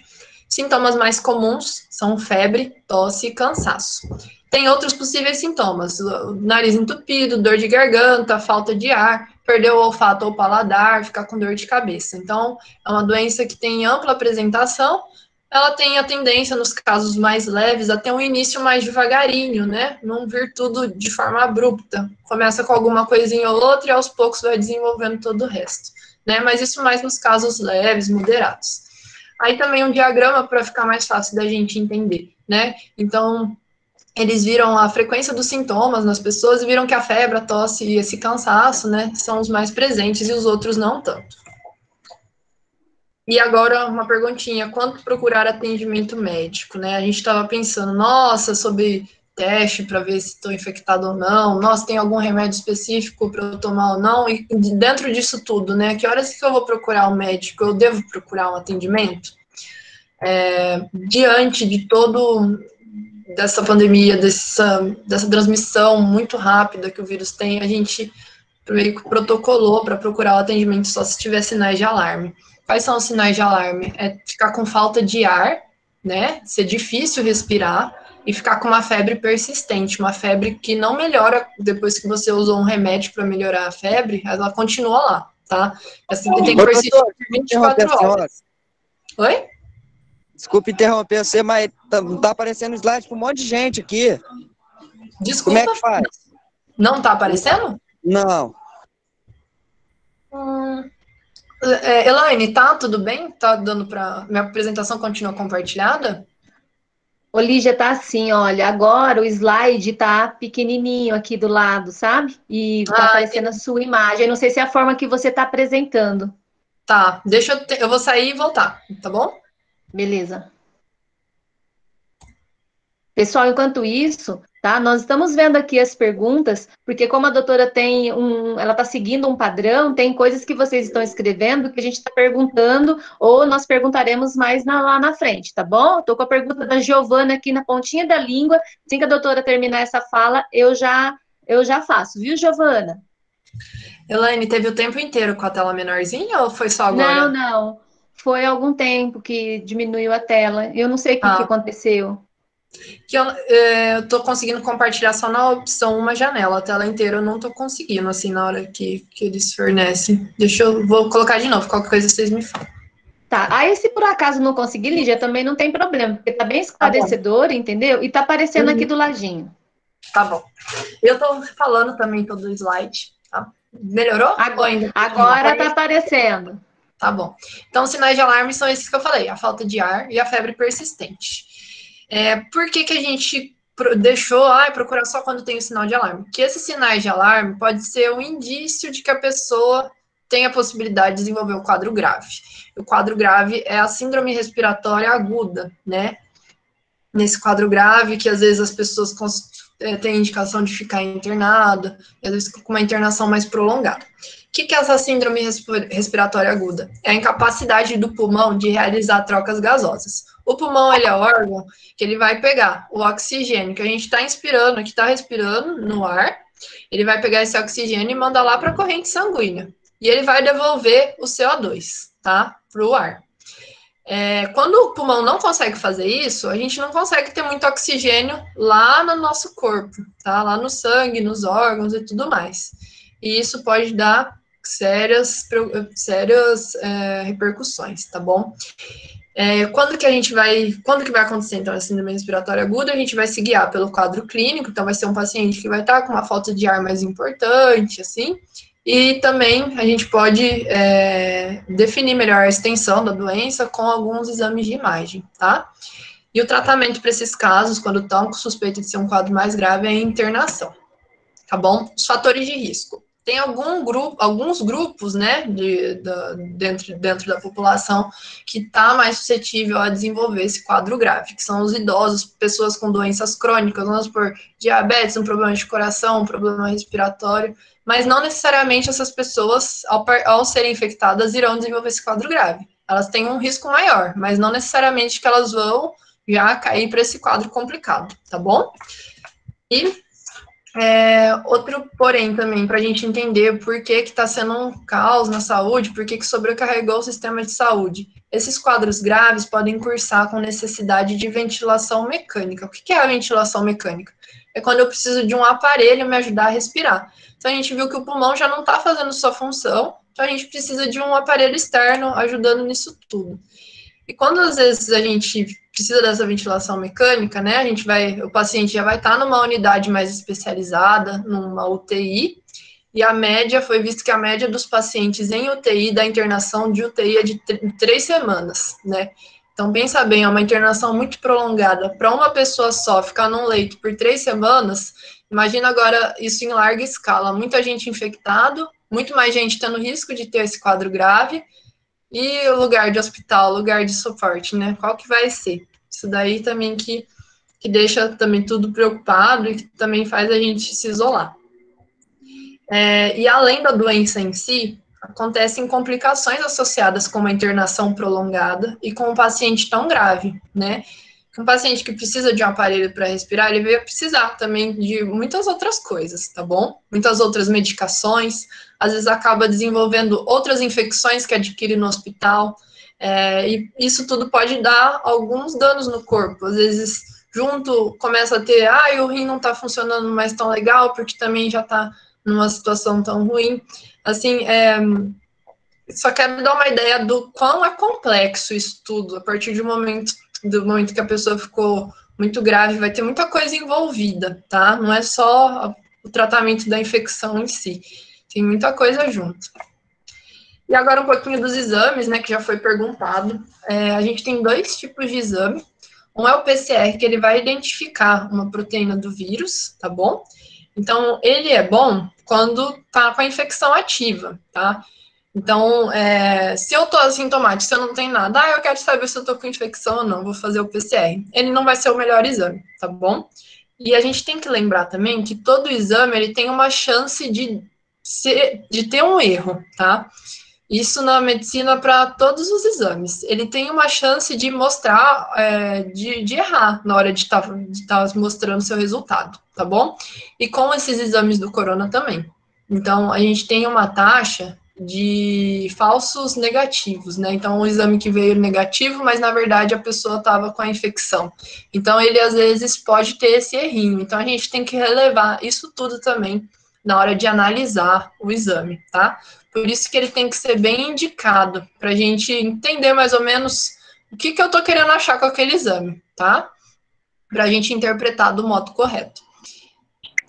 Sintomas mais comuns são febre, tosse e cansaço. Tem outros possíveis sintomas, nariz entupido, dor de garganta, falta de ar, perder o olfato ou paladar, ficar com dor de cabeça. Então, é uma doença que tem ampla apresentação, ela tem a tendência, nos casos mais leves, a ter um início mais devagarinho, né? Não vir tudo de forma abrupta. Começa com alguma coisinha ou outra e aos poucos vai desenvolvendo todo o resto, né? Mas isso mais nos casos leves, moderados. Aí também um diagrama para ficar mais fácil da gente entender, né? Então, eles viram a frequência dos sintomas nas pessoas e viram que a febre, a tosse e esse cansaço, né, são os mais presentes e os outros não tanto. E agora, uma perguntinha, quando procurar atendimento médico, né? A gente estava pensando, nossa, sobre teste para ver se estou infectado ou não, nossa, tem algum remédio específico para eu tomar ou não, e dentro disso tudo, né, que horas que eu vou procurar um médico, eu devo procurar um atendimento? Diante de dessa pandemia, dessa transmissão muito rápida que o vírus tem, a gente meio que protocolou para procurar o atendimento só se tiver sinais de alarme. Quais são os sinais de alarme? É ficar com falta de ar, né? Ser difícil respirar e ficar com uma febre persistente, uma febre que não melhora depois que você usou um remédio para melhorar a febre, ela continua lá, tá? Assim, tem que persistir por 24 horas. Oi? Desculpa interromper você, mas não tá aparecendo slide para um monte de gente aqui. Desculpa. Como é que faz? Não tá aparecendo? Não. Elaine, tá tudo bem? Tá dando para minha apresentação continua compartilhada? Ô, Lígia, tá assim, olha, agora o slide tá pequenininho aqui do lado, sabe? E tá aparecendo a sua imagem. Não sei se é a forma que você tá apresentando. Tá, eu vou sair e voltar, tá bom? Beleza. Pessoal, enquanto isso, tá? Nós estamos vendo aqui as perguntas, porque como a doutora ela está seguindo um padrão, tem coisas que vocês estão escrevendo que a gente está perguntando, ou nós perguntaremos mais lá na frente, tá bom? Estou com a pergunta da Giovana aqui na pontinha da língua. Assim que a doutora terminar essa fala, eu já faço, viu, Giovana? Elaine, teve o tempo inteiro com a tela menorzinha ou foi só agora? Não. Foi algum tempo que diminuiu a tela. Eu não sei o que aconteceu. Que eu tô conseguindo compartilhar só na opção uma janela, a tela inteira eu não tô conseguindo, assim, na hora que eles fornecem. Vou colocar de novo, qualquer coisa vocês me falam. Tá, aí se por acaso não conseguir, Lígia, também não tem problema, porque tá bem esclarecedor, entendeu? E tá aparecendo aqui do ladinho. Tá bom. Eu tô falando também todo o slide, tá? Melhorou? Agora tá aparecendo. Tá bom. Então, os sinais de alarme são esses que eu falei, a falta de ar e a febre persistente. Por que a gente deixou procurar só quando tem o sinal de alarme? Porque esses sinais de alarme pode ser um indício de que a pessoa tem a possibilidade de desenvolver o quadro grave. O quadro grave é a síndrome respiratória aguda, né? Nesse quadro grave, que às vezes as pessoas têm indicação de ficar internada, às vezes com uma internação mais prolongada. O que é essa síndrome respiratória aguda? É a incapacidade do pulmão de realizar trocas gasosas. O pulmão, ele é o órgão que ele vai pegar o oxigênio que a gente está inspirando, que está respirando no ar, ele vai pegar esse oxigênio e mandar lá para a corrente sanguínea. E ele vai devolver o CO2, tá? Para o ar. Quando o pulmão não consegue fazer isso, a gente não consegue ter muito oxigênio lá no nosso corpo, tá? Lá no sangue, nos órgãos e tudo mais. E isso pode dar sérias repercussões, tá bom? Quando que vai acontecer, então, a síndrome respiratória aguda? A gente vai se guiar pelo quadro clínico, então vai ser um paciente que vai estar com uma falta de ar mais importante, assim, e também a gente pode definir melhor a extensão da doença com alguns exames de imagem, tá? E o tratamento para esses casos, quando estão com suspeita de ser um quadro mais grave, é a internação, tá bom? Os fatores de risco. Tem alguns grupos, né, dentro da população que está mais suscetível a desenvolver esse quadro grave, que são os idosos, pessoas com doenças crônicas, vamos por diabetes, um problema de coração, um problema respiratório, mas não necessariamente essas pessoas, ao serem infectadas, irão desenvolver esse quadro grave. Elas têm um risco maior, mas não necessariamente que elas vão já cair para esse quadro complicado, tá bom? E outro porém também, para a gente entender por que está sendo um caos na saúde, por que sobrecarregou o sistema de saúde. Esses quadros graves podem cursar com necessidade de ventilação mecânica. O que é a ventilação mecânica? É quando eu preciso de um aparelho me ajudar a respirar. Então, a gente viu que o pulmão já não está fazendo sua função, então a gente precisa de um aparelho externo ajudando nisso tudo. E quando, às vezes, a gente precisa dessa ventilação mecânica, né, o paciente já vai estar numa unidade mais especializada, numa UTI, e foi visto que a média dos pacientes em UTI, da internação de UTI, é de 3 semanas, né. Então, pensa bem, é uma internação muito prolongada. Para uma pessoa só ficar num leito por 3 semanas, imagina agora isso em larga escala. Muita gente infectada, muito mais gente tendo risco de ter esse quadro grave, e o lugar de hospital, lugar de suporte, né? Qual que vai ser? Isso daí também que deixa também tudo preocupado e que também faz a gente se isolar. E além da doença em si, acontecem complicações associadas com uma internação prolongada e com um paciente tão grave, né? Um paciente que precisa de um aparelho para respirar, ele vai precisar também de muitas outras coisas, tá bom? Muitas outras medicações, às vezes acaba desenvolvendo outras infecções que adquire no hospital, e isso tudo pode dar alguns danos no corpo. Às vezes, junto, começa a ter, o rim não está funcionando mais tão legal, porque também já está numa situação tão ruim. Assim, só quero dar uma ideia do quão é complexo isso tudo, a partir do momento que a pessoa ficou muito grave, vai ter muita coisa envolvida, tá? Não é só o tratamento da infecção em si, tem muita coisa junto. E agora um pouquinho dos exames, né, que já foi perguntado. A gente tem 2 tipos de exame. Um é o PCR, que ele vai identificar uma proteína do vírus, tá bom? Então, ele é bom quando tá com a infecção ativa, tá? Então, se eu tô assintomático, se eu não tenho nada, eu quero saber se eu tô com infecção ou não, vou fazer o PCR. Ele não vai ser o melhor exame, tá bom? E a gente tem que lembrar também que todo exame, ele tem uma chance de ter um erro, tá? Isso na medicina para todos os exames. Ele tem uma chance de mostrar, de errar na hora de tá mostrando seu resultado, tá bom? E com esses exames do corona também. Então, a gente tem uma taxa de falsos negativos, né? Então, um exame que veio negativo, mas na verdade a pessoa estava com a infecção. Então, ele às vezes pode ter esse errinho. Então, a gente tem que relevar isso tudo também na hora de analisar o exame, tá? Por isso que ele tem que ser bem indicado, para a gente entender mais ou menos o que eu estou querendo achar com aquele exame, tá? Para a gente interpretar do modo correto.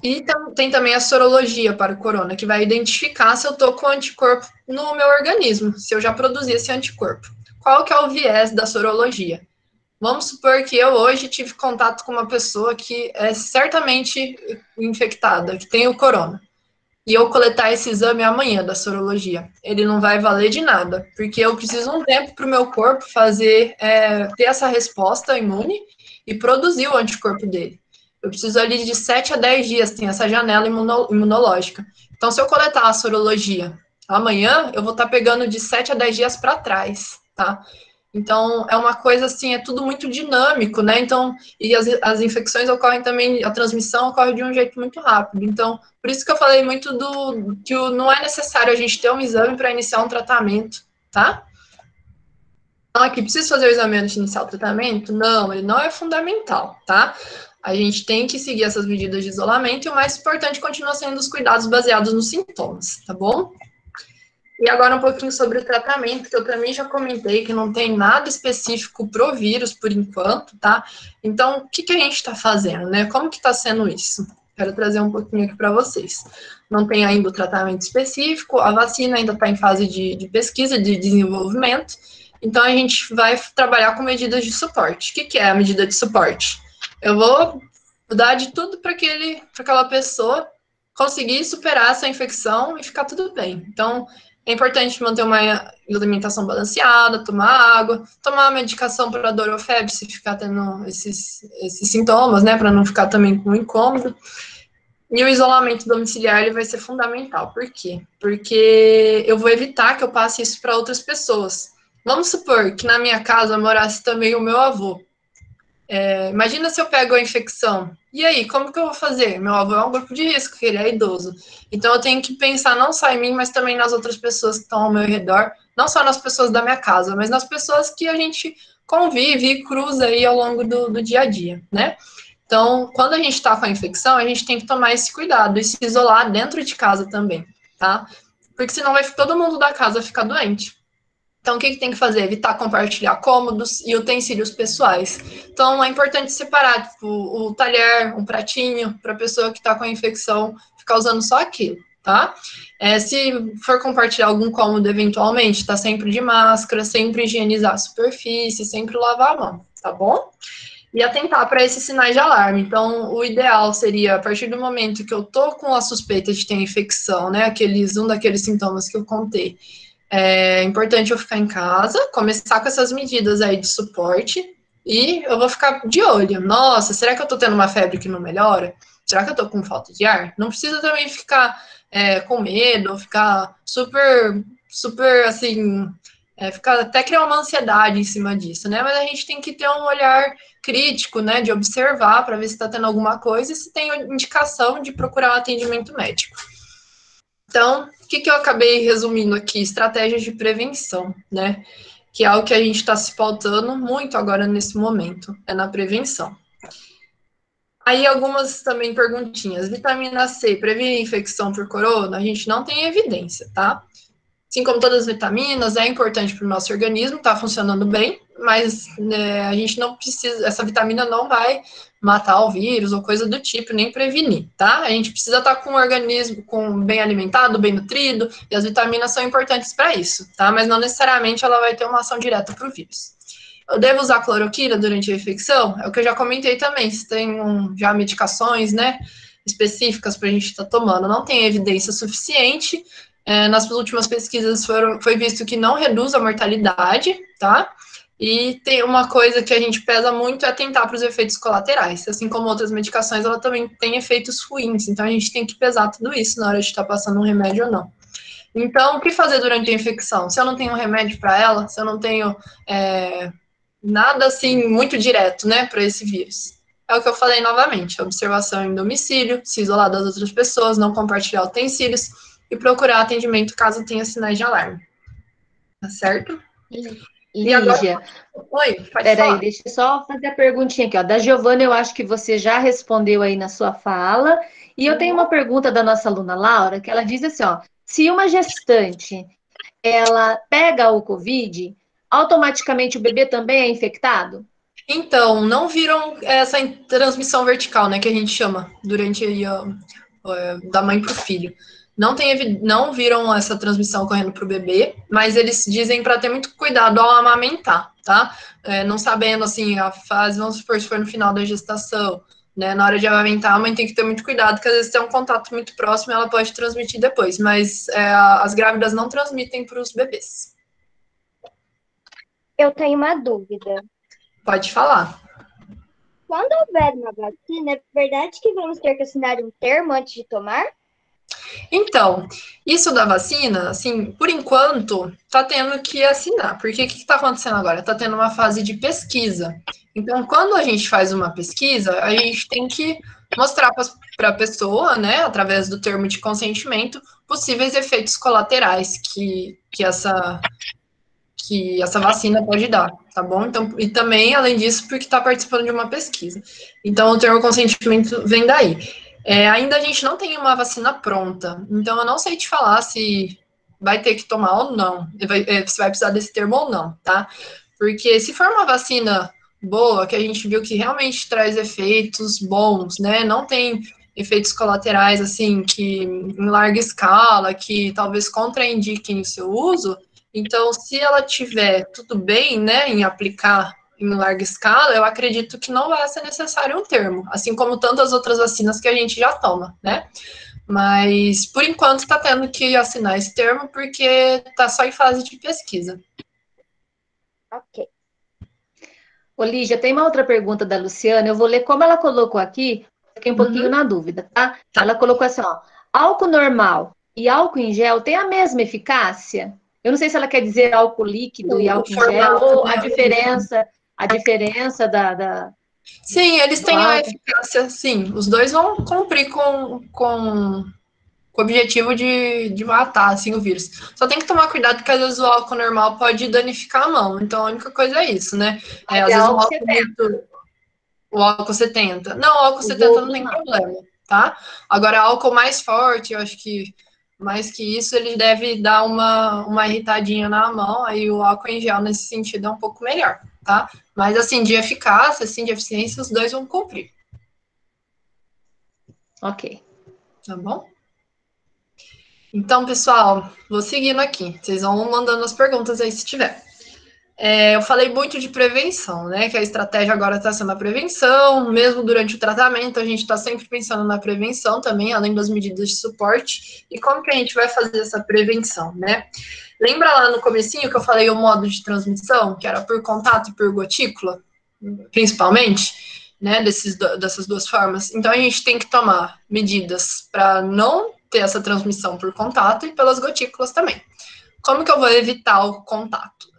E tem também a sorologia para o corona, que vai identificar se eu estou com anticorpo no meu organismo, se eu já produzi esse anticorpo. Qual que é o viés da sorologia? Vamos supor que eu hoje tive contato com uma pessoa que é certamente infectada, que tem o corona, e eu coletar esse exame amanhã da sorologia. Ele não vai valer de nada, porque eu preciso de um tempo para o meu corpo ter essa resposta imune e produzir o anticorpo dele. Eu preciso ali de 7 a 10 dias, tem essa janela imunológica. Então, se eu coletar a sorologia amanhã, eu vou estar pegando de 7 a 10 dias para trás, tá? Então, é uma coisa assim, é tudo muito dinâmico, né? Então, e as infecções ocorrem também, a transmissão ocorre de um jeito muito rápido. Então, por isso que eu falei muito que não é necessário a gente ter um exame para iniciar um tratamento, tá? Então, aqui, precisa fazer o exame antes de iniciar o tratamento? Não, ele não é fundamental, tá? A gente tem que seguir essas medidas de isolamento e o mais importante continua sendo os cuidados baseados nos sintomas, tá bom? E agora um pouquinho sobre o tratamento, que eu também já comentei, que não tem nada específico pro vírus, por enquanto, tá? Então, o que a gente está fazendo, né? Como que está sendo isso? Quero trazer um pouquinho aqui para vocês. Não tem ainda o tratamento específico, a vacina ainda está em fase de pesquisa, de desenvolvimento, então a gente vai trabalhar com medidas de suporte. O que é a medida de suporte? Eu vou dar de tudo para aquela pessoa conseguir superar essa infecção e ficar tudo bem. Então, é importante manter uma alimentação balanceada, tomar água, tomar medicação para dor ou febre, se ficar tendo esses sintomas, né, para não ficar também com incômodo. E o isolamento domiciliar ele vai ser fundamental. Por quê? Porque eu vou evitar que eu passe isso para outras pessoas. Vamos supor que na minha casa morasse também o meu avô. Imagina se eu pego a infecção. E aí, como que eu vou fazer? Meu avô é um grupo de risco, ele é idoso. Então, eu tenho que pensar não só em mim, mas também nas outras pessoas que estão ao meu redor. Não só nas pessoas da minha casa, mas nas pessoas que a gente convive e cruza aí ao longo do dia a dia, né? Então, quando a gente está com a infecção, a gente tem que tomar esse cuidado e se isolar dentro de casa também, tá? Porque senão todo mundo da casa ficar doente. Então, o que tem que fazer? Evitar compartilhar cômodos e utensílios pessoais. Então, é importante separar, tipo, o talher, um pratinho, para a pessoa que está com a infecção ficar usando só aquilo, tá? Se for compartilhar algum cômodo, eventualmente, tá sempre de máscara, sempre higienizar a superfície, sempre lavar a mão, tá bom? E atentar para esses sinais de alarme. Então, o ideal seria, a partir do momento que eu tô com a suspeita de ter infecção, né, um daqueles sintomas que eu contei, é importante eu ficar em casa, começar com essas medidas aí de suporte, e eu vou ficar de olho. Nossa, será que eu tô tendo uma febre que não melhora? Será que eu tô com falta de ar? Não precisa também ficar com medo, ou ficar super, super, assim, fica até criar uma ansiedade em cima disso, né? Mas a gente tem que ter um olhar crítico, né? De observar para ver se está tendo alguma coisa e se tem indicação de procurar um atendimento médico. Então, o que eu acabei resumindo aqui? Estratégias de prevenção, né? Que é algo que a gente está se pautando muito agora nesse momento, é na prevenção. Aí algumas também perguntinhas. Vitamina C previne infecção por corona? A gente não tem evidência, tá? Assim como todas as vitaminas, é importante para o nosso organismo, tá funcionando bem, mas né, a gente não precisa, essa vitamina não vai matar o vírus ou coisa do tipo, nem prevenir, tá? A gente precisa estar com o organismo bem alimentado, bem nutrido, e as vitaminas são importantes para isso, tá? Mas não necessariamente ela vai ter uma ação direta para o vírus. Eu devo usar cloroquina durante a infecção? É o que eu já comentei também, se tem já medicações, né, específicas para a gente estar tomando. Não tem evidência suficiente. Nas últimas pesquisas foi visto que não reduz a mortalidade, tá? E tem uma coisa que a gente pesa muito é atentar para os efeitos colaterais. Assim como outras medicações, ela também tem efeitos ruins. Então, a gente tem que pesar tudo isso na hora de estar passando um remédio ou não. Então, o que fazer durante a infecção? Se eu não tenho um remédio para ela, se eu não tenho nada assim muito direto, né, para esse vírus. É o que eu falei novamente, observação em domicílio, se isolar das outras pessoas, não compartilhar utensílios e procurar atendimento caso tenha sinais de alarme. Tá certo? Lígia, oi, pode peraí, falar. deixa eu só fazer a perguntinha aqui, ó. Da Giovana, eu acho que você já respondeu aí na sua fala. E eu tenho uma pergunta da nossa aluna Laura, que ela diz assim, ó, se uma gestante, ela pega o Covid, automaticamente o bebê também é infectado? Então, não viram essa transmissão vertical, né, que a gente chama, durante da mãe para o filho. Não viram essa transmissão ocorrendo para o bebê, mas eles dizem para ter muito cuidado ao amamentar, tá? Não sabendo, assim, a fase, vamos supor, se for no final da gestação, né? Na hora de amamentar, a mãe tem que ter muito cuidado, porque às vezes tem um contato muito próximo e ela pode transmitir depois, mas as grávidas não transmitem para os bebês. Eu tenho uma dúvida. Pode falar. Quando houver uma vacina, é verdade que vamos ter que assinar um termo antes de tomar? Então, isso da vacina, assim, por enquanto, tá tendo que assinar. Porque o que está acontecendo agora? Tá tendo uma fase de pesquisa. Então, quando a gente faz uma pesquisa, a gente tem que mostrar para a pessoa, né, através do termo de consentimento, possíveis efeitos colaterais que essa vacina pode dar, tá bom? Então, e também, além disso, porque está participando de uma pesquisa. Então, o termo consentimento vem daí. Ainda a gente não tem uma vacina pronta, então eu não sei te falar se vai ter que tomar ou não, se vai precisar desse termo ou não, tá? Porque se for uma vacina boa, que a gente viu que realmente traz efeitos bons, né? Não tem efeitos colaterais, assim, que em larga escala, que talvez contraindiquem o seu uso. Então, se ela tiver tudo bem, né, em aplicar em larga escala, eu acredito que não vai ser necessário um termo, assim como tantas outras vacinas que a gente já toma, né? Mas, por enquanto, está tendo que assinar esse termo porque está só em fase de pesquisa. Ok. Ô, Lígia, tem uma outra pergunta da Luciana, eu vou ler como ela colocou aqui, fiquei um pouquinho na dúvida, tá? Ela colocou assim, ó, álcool normal e álcool em gel tem a mesma eficácia? Eu não sei se ela quer dizer álcool líquido e álcool em gel, ou a diferença da... Sim, eles têm a álcool. eficácia, sim. Os dois vão cumprir com o objetivo de matar, assim, o vírus. Só tem que tomar cuidado, porque às vezes o álcool normal pode danificar a mão. Então, a única coisa é isso, né? Às vezes álcool 70. O álcool 70. Não, o álcool 70 não tem problema, tá? Agora, álcool mais forte, eu acho que mais que isso, ele deve dar uma irritadinha na mão, aí o álcool em gel, nesse sentido, é um pouco melhor, tá? Mas, assim, de eficácia, assim, de eficiência, os dois vão cumprir. Ok. Tá bom? Então, pessoal, vou seguindo aqui. Vocês vão mandando as perguntas aí se tiver. Eu falei muito de prevenção, né? Que a estratégia agora está sendo a prevenção, mesmo durante o tratamento, a gente está sempre pensando na prevenção também, além das medidas de suporte. E como que a gente vai fazer essa prevenção, né? Lembra lá no comecinho que eu falei o modo de transmissão, que era por contato e por gotícula, principalmente, né? Dessas duas formas. Então, a gente tem que tomar medidas para não ter essa transmissão por contato e pelas gotículas também. Como que eu vou evitar o contato?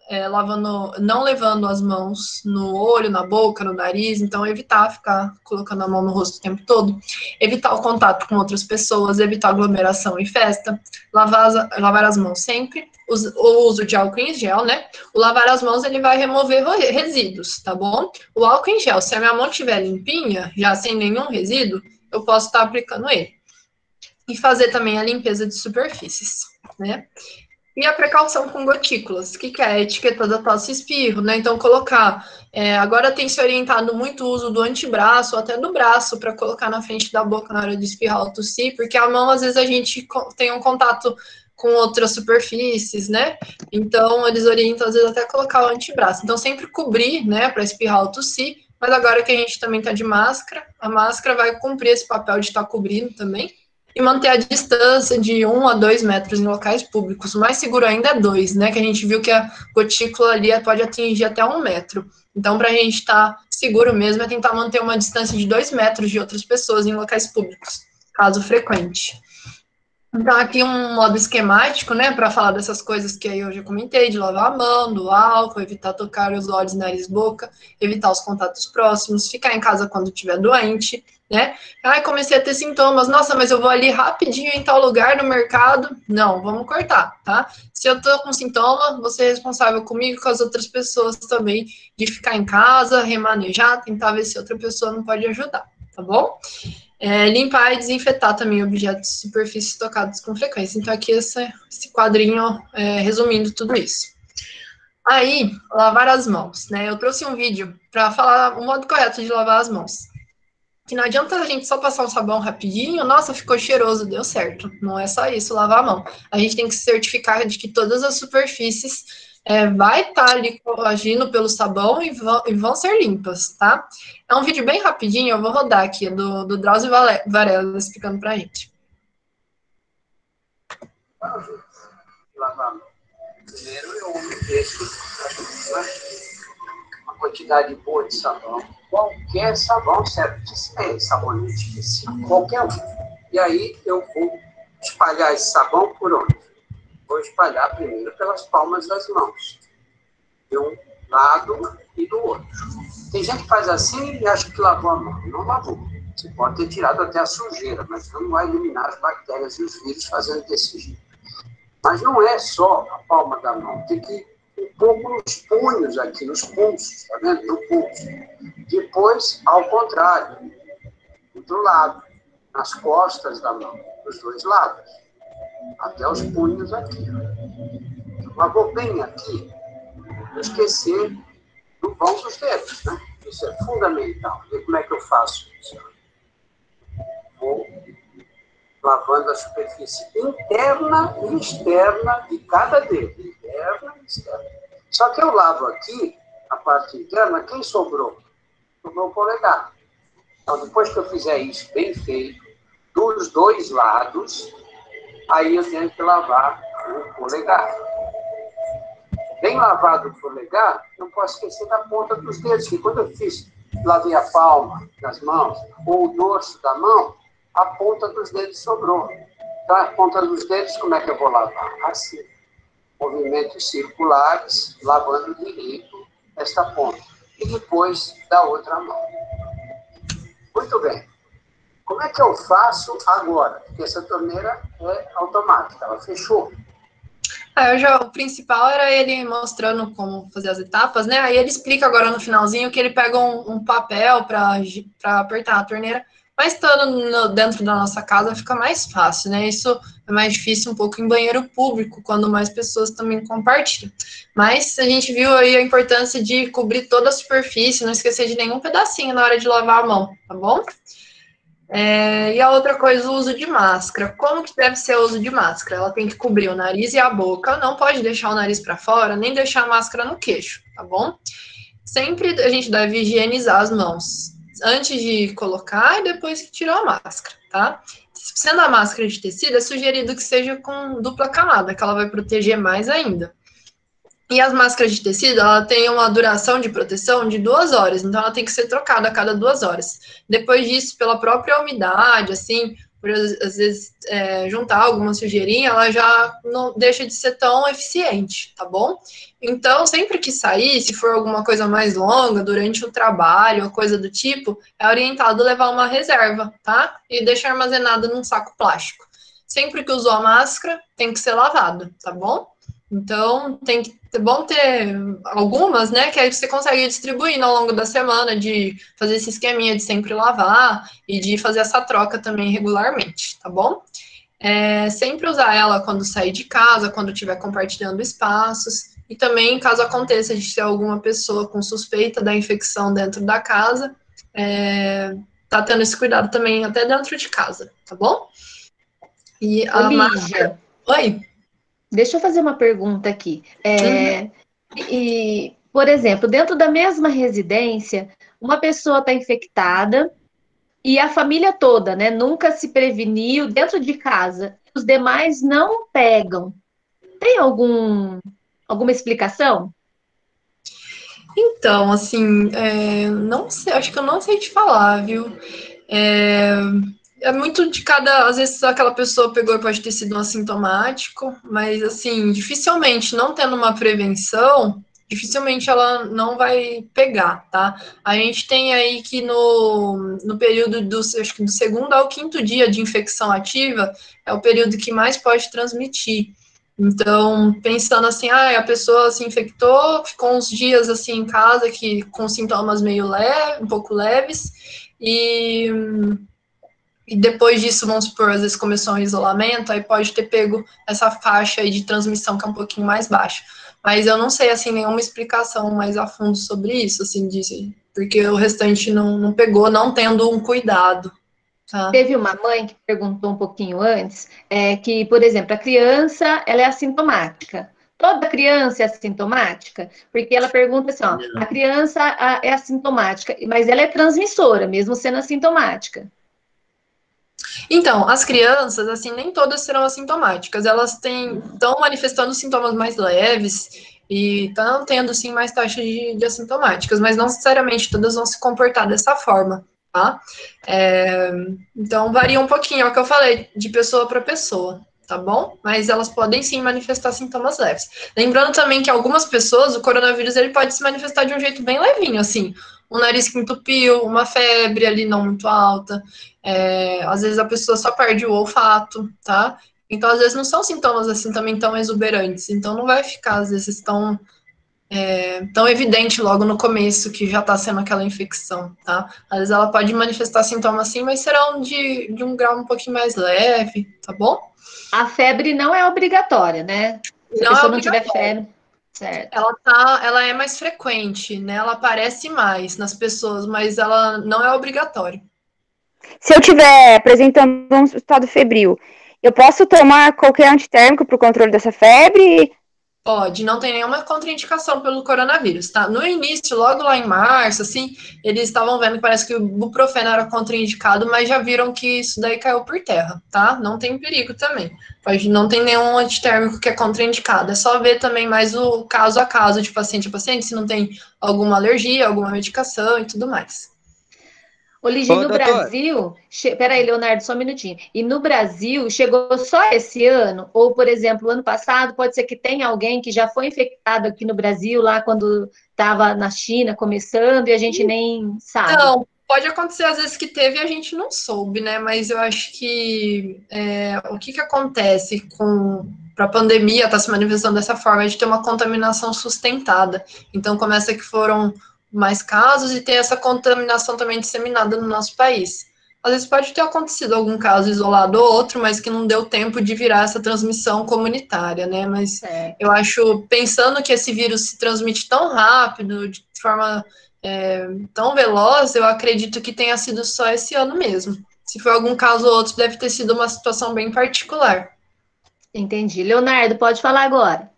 Não levando as mãos no olho, na boca, no nariz, então evitar ficar colocando a mão no rosto o tempo todo, evitar o contato com outras pessoas, evitar aglomeração em festa, lavar as mãos sempre, o uso de álcool em gel, né? O lavar as mãos, ele vai remover resíduos, tá bom? O álcool em gel, se a minha mão estiver limpinha, já sem nenhum resíduo, eu posso estar aplicando ele. E fazer também a limpeza de superfícies, né? E a precaução com gotículas, que é a etiqueta da tosse e espirro, né? Então, colocar. Agora tem se orientado muito o uso do antebraço, ou até do braço, para colocar na frente da boca na hora de espirrar ou tossir, porque a mão, às vezes, a gente tem um contato com outras superfícies, né? Então, eles orientam, às vezes, até colocar o antebraço. Então, sempre cobrir, né, para espirrar ou tossir, mas agora que a gente também está de máscara, a máscara vai cumprir esse papel de estar cobrindo também, e manter a distância de 1 a 2 metros em locais públicos. O mais seguro ainda é 2, né? Que a gente viu que a gotícula ali pode atingir até 1 metro. Então, para a gente estar seguro mesmo, é tentar manter uma distância de 2 metros de outras pessoas em locais públicos, caso frequente. Então, aqui um modo esquemático, né, para falar dessas coisas que aí eu já comentei, de lavar a mão, do álcool, evitar tocar os olhos, nariz, boca, evitar os contatos próximos, ficar em casa quando estiver doente, né? Comecei a ter sintomas, nossa, mas eu vou ali rapidinho em tal lugar no mercado. Não, vamos cortar, tá? Se eu tô com sintoma, você é responsável comigo e com as outras pessoas também, de ficar em casa, remanejar, tentar ver se outra pessoa não pode ajudar, tá bom? Limpar e desinfetar também objetos e superfícies tocados com frequência. Então, aqui esse quadrinho resumindo tudo isso. Aí, lavar as mãos, né? Eu trouxe um vídeo para falar o modo correto de lavar as mãos. Que não adianta a gente só passar um sabão rapidinho, nossa, ficou cheiroso, deu certo. Não é só isso, lavar a mão. A gente tem que se certificar de que todas as superfícies vai estar ali agindo pelo sabão e vão ser limpas, tá? É um vídeo bem rapidinho, eu vou rodar aqui, do Drauzio Varela explicando pra gente. Primeiro eu umedeço uma quantidade boa de sabão. Qualquer sabão serve, sabonete específico, qualquer um. E aí eu vou espalhar esse sabão por onde? Vou espalhar primeiro pelas palmas das mãos, de um lado e do outro. Tem gente que faz assim e acha que lavou a mão. Não lavou. Você pode ter tirado até a sujeira, mas não vai eliminar as bactérias e os vírus fazendo desse jeito. Mas não é só a palma da mão, tem que ir um pouco nos punhos aqui, nos pulsos, tá vendo? No pulso. Depois, ao contrário, do lado, nas costas da mão, dos dois lados, até os punhos aqui. Lavou bem aqui, não esquecer do vão dos dedos, né? Isso é fundamental. E como é que eu faço isso? Vou lavando a superfície interna e externa de cada dedo. Interna e externa. Só que eu lavo aqui, a parte interna, quem sobrou? Sobrou o polegar. Então, depois que eu fizer isso bem feito, dos dois lados, aí eu tenho que lavar o polegar. Bem lavado o polegar, não posso esquecer da ponta dos dedos, que quando eu lavei a palma das mãos, ou o dorso da mão, a ponta dos dedos sobrou. Então, a ponta dos dedos, como é que eu vou lavar? Assim. Movimentos circulares, lavando direito esta ponta. E depois da outra mão. Muito bem. Como é que eu faço agora? Porque essa torneira é automática, ela fechou. O principal era ele mostrando como fazer as etapas, né? Aí ele explica agora no finalzinho que ele pega um papel para apertar a torneira, mas estando dentro da nossa casa fica mais fácil, né? Isso é mais difícil um pouco em banheiro público, quando mais pessoas também compartilham. Mas a gente viu aí a importância de cobrir toda a superfície, não esquecer de nenhum pedacinho na hora de lavar a mão, tá bom? E a outra coisa, o uso de máscara. Como que deve ser o uso de máscara? Ela tem que cobrir o nariz e a boca, não pode deixar o nariz para fora, nem deixar a máscara no queixo, tá bom? Sempre a gente deve higienizar as mãos, antes de colocar e depois que tirou a máscara, tá? Sendo a máscara de tecido, é sugerido que seja com dupla camada, que ela vai proteger mais ainda. E as máscaras de tecido, ela tem uma duração de proteção de 2 horas, então ela tem que ser trocada a cada 2 horas. Depois disso, pela própria umidade, assim, por às vezes juntar alguma sujeirinha, ela já não deixa de ser tão eficiente, tá bom? Então, sempre que sair, se for alguma coisa mais longa, durante o trabalho, ou coisa do tipo, é orientado levar uma reserva, tá? E deixar armazenada num saco plástico. Sempre que usou a máscara, tem que ser lavado, tá bom? Então, é bom ter algumas, né, que aí você consegue distribuir ao longo da semana, de fazer esse esqueminha de sempre lavar e de fazer essa troca também regularmente, tá bom? Sempre usar ela quando sair de casa, quando estiver compartilhando espaços, e também, caso aconteça de ter alguma pessoa com suspeita da infecção dentro da casa, tá tendo esse cuidado também até dentro de casa, tá bom? E a máscara... Oi? Deixa eu fazer uma pergunta aqui. Por exemplo, dentro da mesma residência, uma pessoa está infectada e a família toda, né, nunca se preveniu dentro de casa. Os demais não pegam. Tem alguma explicação? Então, assim, não sei, acho que eu não sei te falar, viu? É muito de cada, às vezes aquela pessoa pegou e pode ter sido um assintomático, mas assim, dificilmente, não tendo uma prevenção, dificilmente ela não vai pegar, tá? A gente tem aí que no período acho que do 2º ao 5º dia de infecção ativa, é o período que mais pode transmitir. Então, pensando assim, a pessoa se infectou, ficou uns dias assim em casa, com sintomas meio um pouco leves, e depois disso, vamos supor, às vezes começou um isolamento, aí pode ter pego essa faixa aí de transmissão que é um pouquinho mais baixa. Mas eu não sei, assim, nenhuma explicação mais a fundo sobre isso, assim, porque o restante não pegou, não tendo um cuidado. Tá? Teve uma mãe que perguntou um pouquinho antes, que, por exemplo, a criança, ela é assintomática. Toda criança é assintomática? Porque ela pergunta assim, ó, a criança é assintomática, mas ela é transmissora, mesmo sendo assintomática. Então, as crianças, assim, nem todas serão assintomáticas. Elas estão manifestando sintomas mais leves e estão tendo, sim, mais taxa de assintomáticas, mas não necessariamente todas vão se comportar dessa forma, tá? Então, varia um pouquinho, é o que eu falei, de pessoa para pessoa, tá bom? Mas elas podem, sim, manifestar sintomas leves. Lembrando também que algumas pessoas, o coronavírus, ele pode se manifestar de um jeito bem levinho, assim, um nariz que entupiu, uma febre ali não muito alta, às vezes a pessoa só perde o olfato, tá? Então, às vezes não são sintomas assim também tão exuberantes, então não vai ficar, às vezes, tão evidente logo no começo que já tá sendo aquela infecção, tá? Às vezes ela pode manifestar sintomas assim, mas serão de um grau um pouquinho mais leve, tá bom? A febre não é obrigatória, né? Se a pessoa não tiver febre, certo. Ela é mais frequente, né? Ela aparece mais nas pessoas, mas ela não é obrigatória. Se eu estiver apresentando um estado febril, eu posso tomar qualquer antitérmico para o controle dessa febre? Pode, não tem nenhuma contraindicação pelo coronavírus, tá? No início, logo lá em março, assim, eles estavam vendo que parece que o buprofeno era contraindicado, mas já viram que isso daí caiu por terra, tá? Não tem perigo também. Não tem nenhum antitérmico que é contraindicado. É só ver também mais o caso a caso de paciente a paciente, se não tem alguma alergia, alguma medicação e tudo mais. Ô, Lígia, no Brasil... Peraí, Leonardo, só um minutinho. E no Brasil, chegou só esse ano? Ou, por exemplo, ano passado, pode ser que tenha alguém que já foi infectado aqui no Brasil, lá quando estava na China começando, e a gente nem sabe? Não, pode acontecer às vezes que teve e a gente não soube, né? Mas eu acho que o que acontece para a pandemia estar se manifestando dessa forma é de ter uma contaminação sustentada. Então, começa que foram mais casos e tem essa contaminação também disseminada no nosso país. Às vezes pode ter acontecido algum caso isolado ou outro, mas que não deu tempo de virar essa transmissão comunitária, né? Mas eu acho, pensando que esse vírus se transmite tão rápido, de forma tão veloz, eu acredito que tenha sido só esse ano mesmo. Se for algum caso ou outro, deve ter sido uma situação bem particular. Entendi. Leonardo, pode falar agora.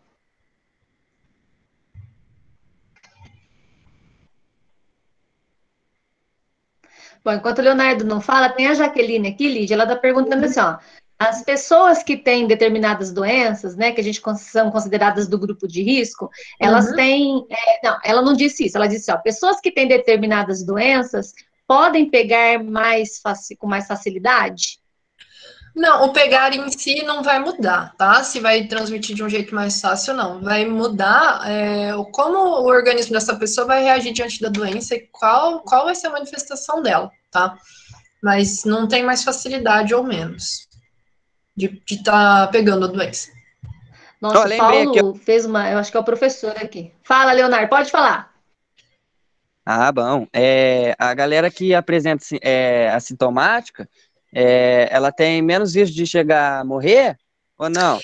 Bom, enquanto o Leonardo não fala, tem a Jaqueline aqui, Lídia, ela está perguntando assim, ó, as pessoas que têm determinadas doenças, né, que a gente são consideradas do grupo de risco, elas têm, não, ela não disse isso, ela disse, ó, pessoas que têm determinadas doenças podem pegar com mais facilidade? Não, o pegar em si não vai mudar, tá? Se vai transmitir de um jeito mais fácil, não. Vai mudar como o organismo dessa pessoa vai reagir diante da doença e qual vai ser a manifestação dela, tá? Mas não tem mais facilidade ou menos de estar pegando a doença. Nossa, o lembrei aqui. Paulo fez eu acho que é o professor aqui. Fala, Leonardo, pode falar. Bom. A galera que apresenta assintomática, ela tem menos risco de chegar a morrer ou não?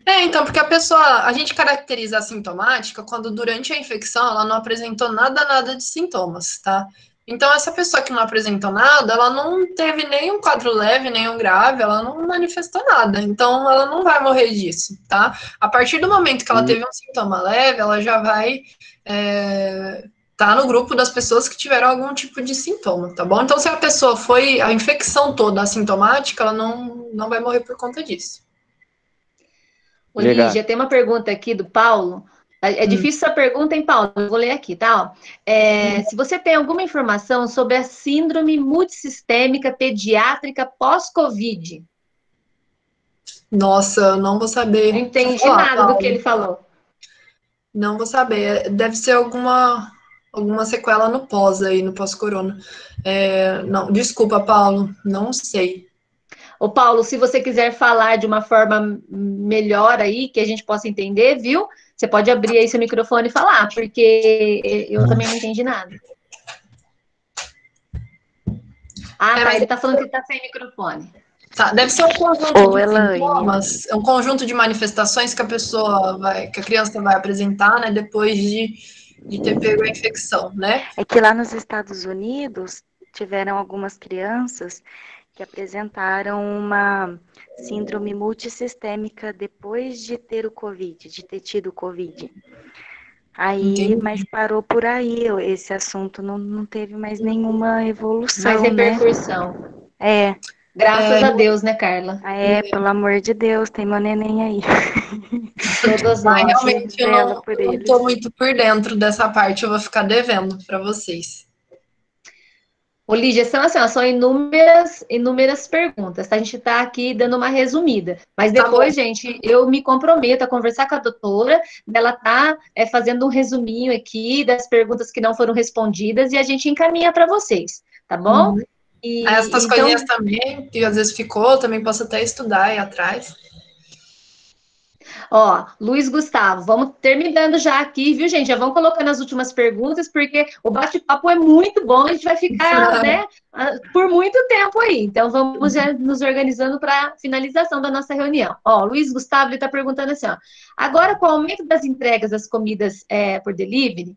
Então, porque a gente caracteriza a sintomática quando durante a infecção ela não apresentou nada de sintomas, tá? Então, essa pessoa que não apresentou nada, ela não teve nenhum quadro leve, nenhum grave, ela não manifestou nada. Então, ela não vai morrer disso, tá? A partir do momento que ela teve um sintoma leve, ela já vai tá no grupo das pessoas que tiveram algum tipo de sintoma, tá bom? Então, se a pessoa foi a infecção toda assintomática, ela não vai morrer por conta disso. Ô, Lígia, tem uma pergunta aqui do Paulo. É difícil essa pergunta, hein, Paulo? Eu vou ler aqui, tá? Se você tem alguma informação sobre a síndrome multissistêmica pediátrica pós-Covid. Nossa, eu não vou saber. Não entendi nada do que ele falou. Não vou saber. Deve ser alguma sequela no pós aí, no pós-corona. Não, desculpa, Paulo, não sei. Ô, Paulo, se você quiser falar de uma forma melhor aí, que a gente possa entender, viu? Você pode abrir aí seu microfone e falar, porque eu também não entendi nada. Tá, ele tá falando que tá sem microfone. Tá, deve ser um conjunto de sintomas, um conjunto de manifestações que que a criança vai apresentar, né, depois de ter pego a infecção, né? É que lá nos Estados Unidos tiveram algumas crianças que apresentaram uma síndrome multissistêmica depois de ter o Covid, de ter tido o Covid. Aí, mas parou por aí, esse assunto não teve mais nenhuma evolução, mais repercussão. Né? Graças a Deus, né, Carla? Pelo amor de Deus, tem meu neném aí. Todas nós. Realmente, eu não tô muito por dentro dessa parte, eu vou ficar devendo para vocês. Ô, Lígia, são inúmeras perguntas, tá? A gente está aqui dando uma resumida. Mas depois, gente, eu me comprometo a conversar com a doutora, ela tá fazendo um resuminho aqui das perguntas que não foram respondidas e a gente encaminha para vocês, tá bom? Essas coisinhas também, que às vezes ficou, também posso até estudar aí atrás. Ó, Luiz Gustavo, vamos terminando já aqui, viu, gente? Já vão colocando as últimas perguntas, porque o bate-papo é muito bom, a gente vai ficar, né, por muito tempo aí. Então, vamos já nos organizando para a finalização da nossa reunião. Ó, Luiz Gustavo, ele está perguntando assim, ó, agora com o aumento das entregas das comidas por delivery,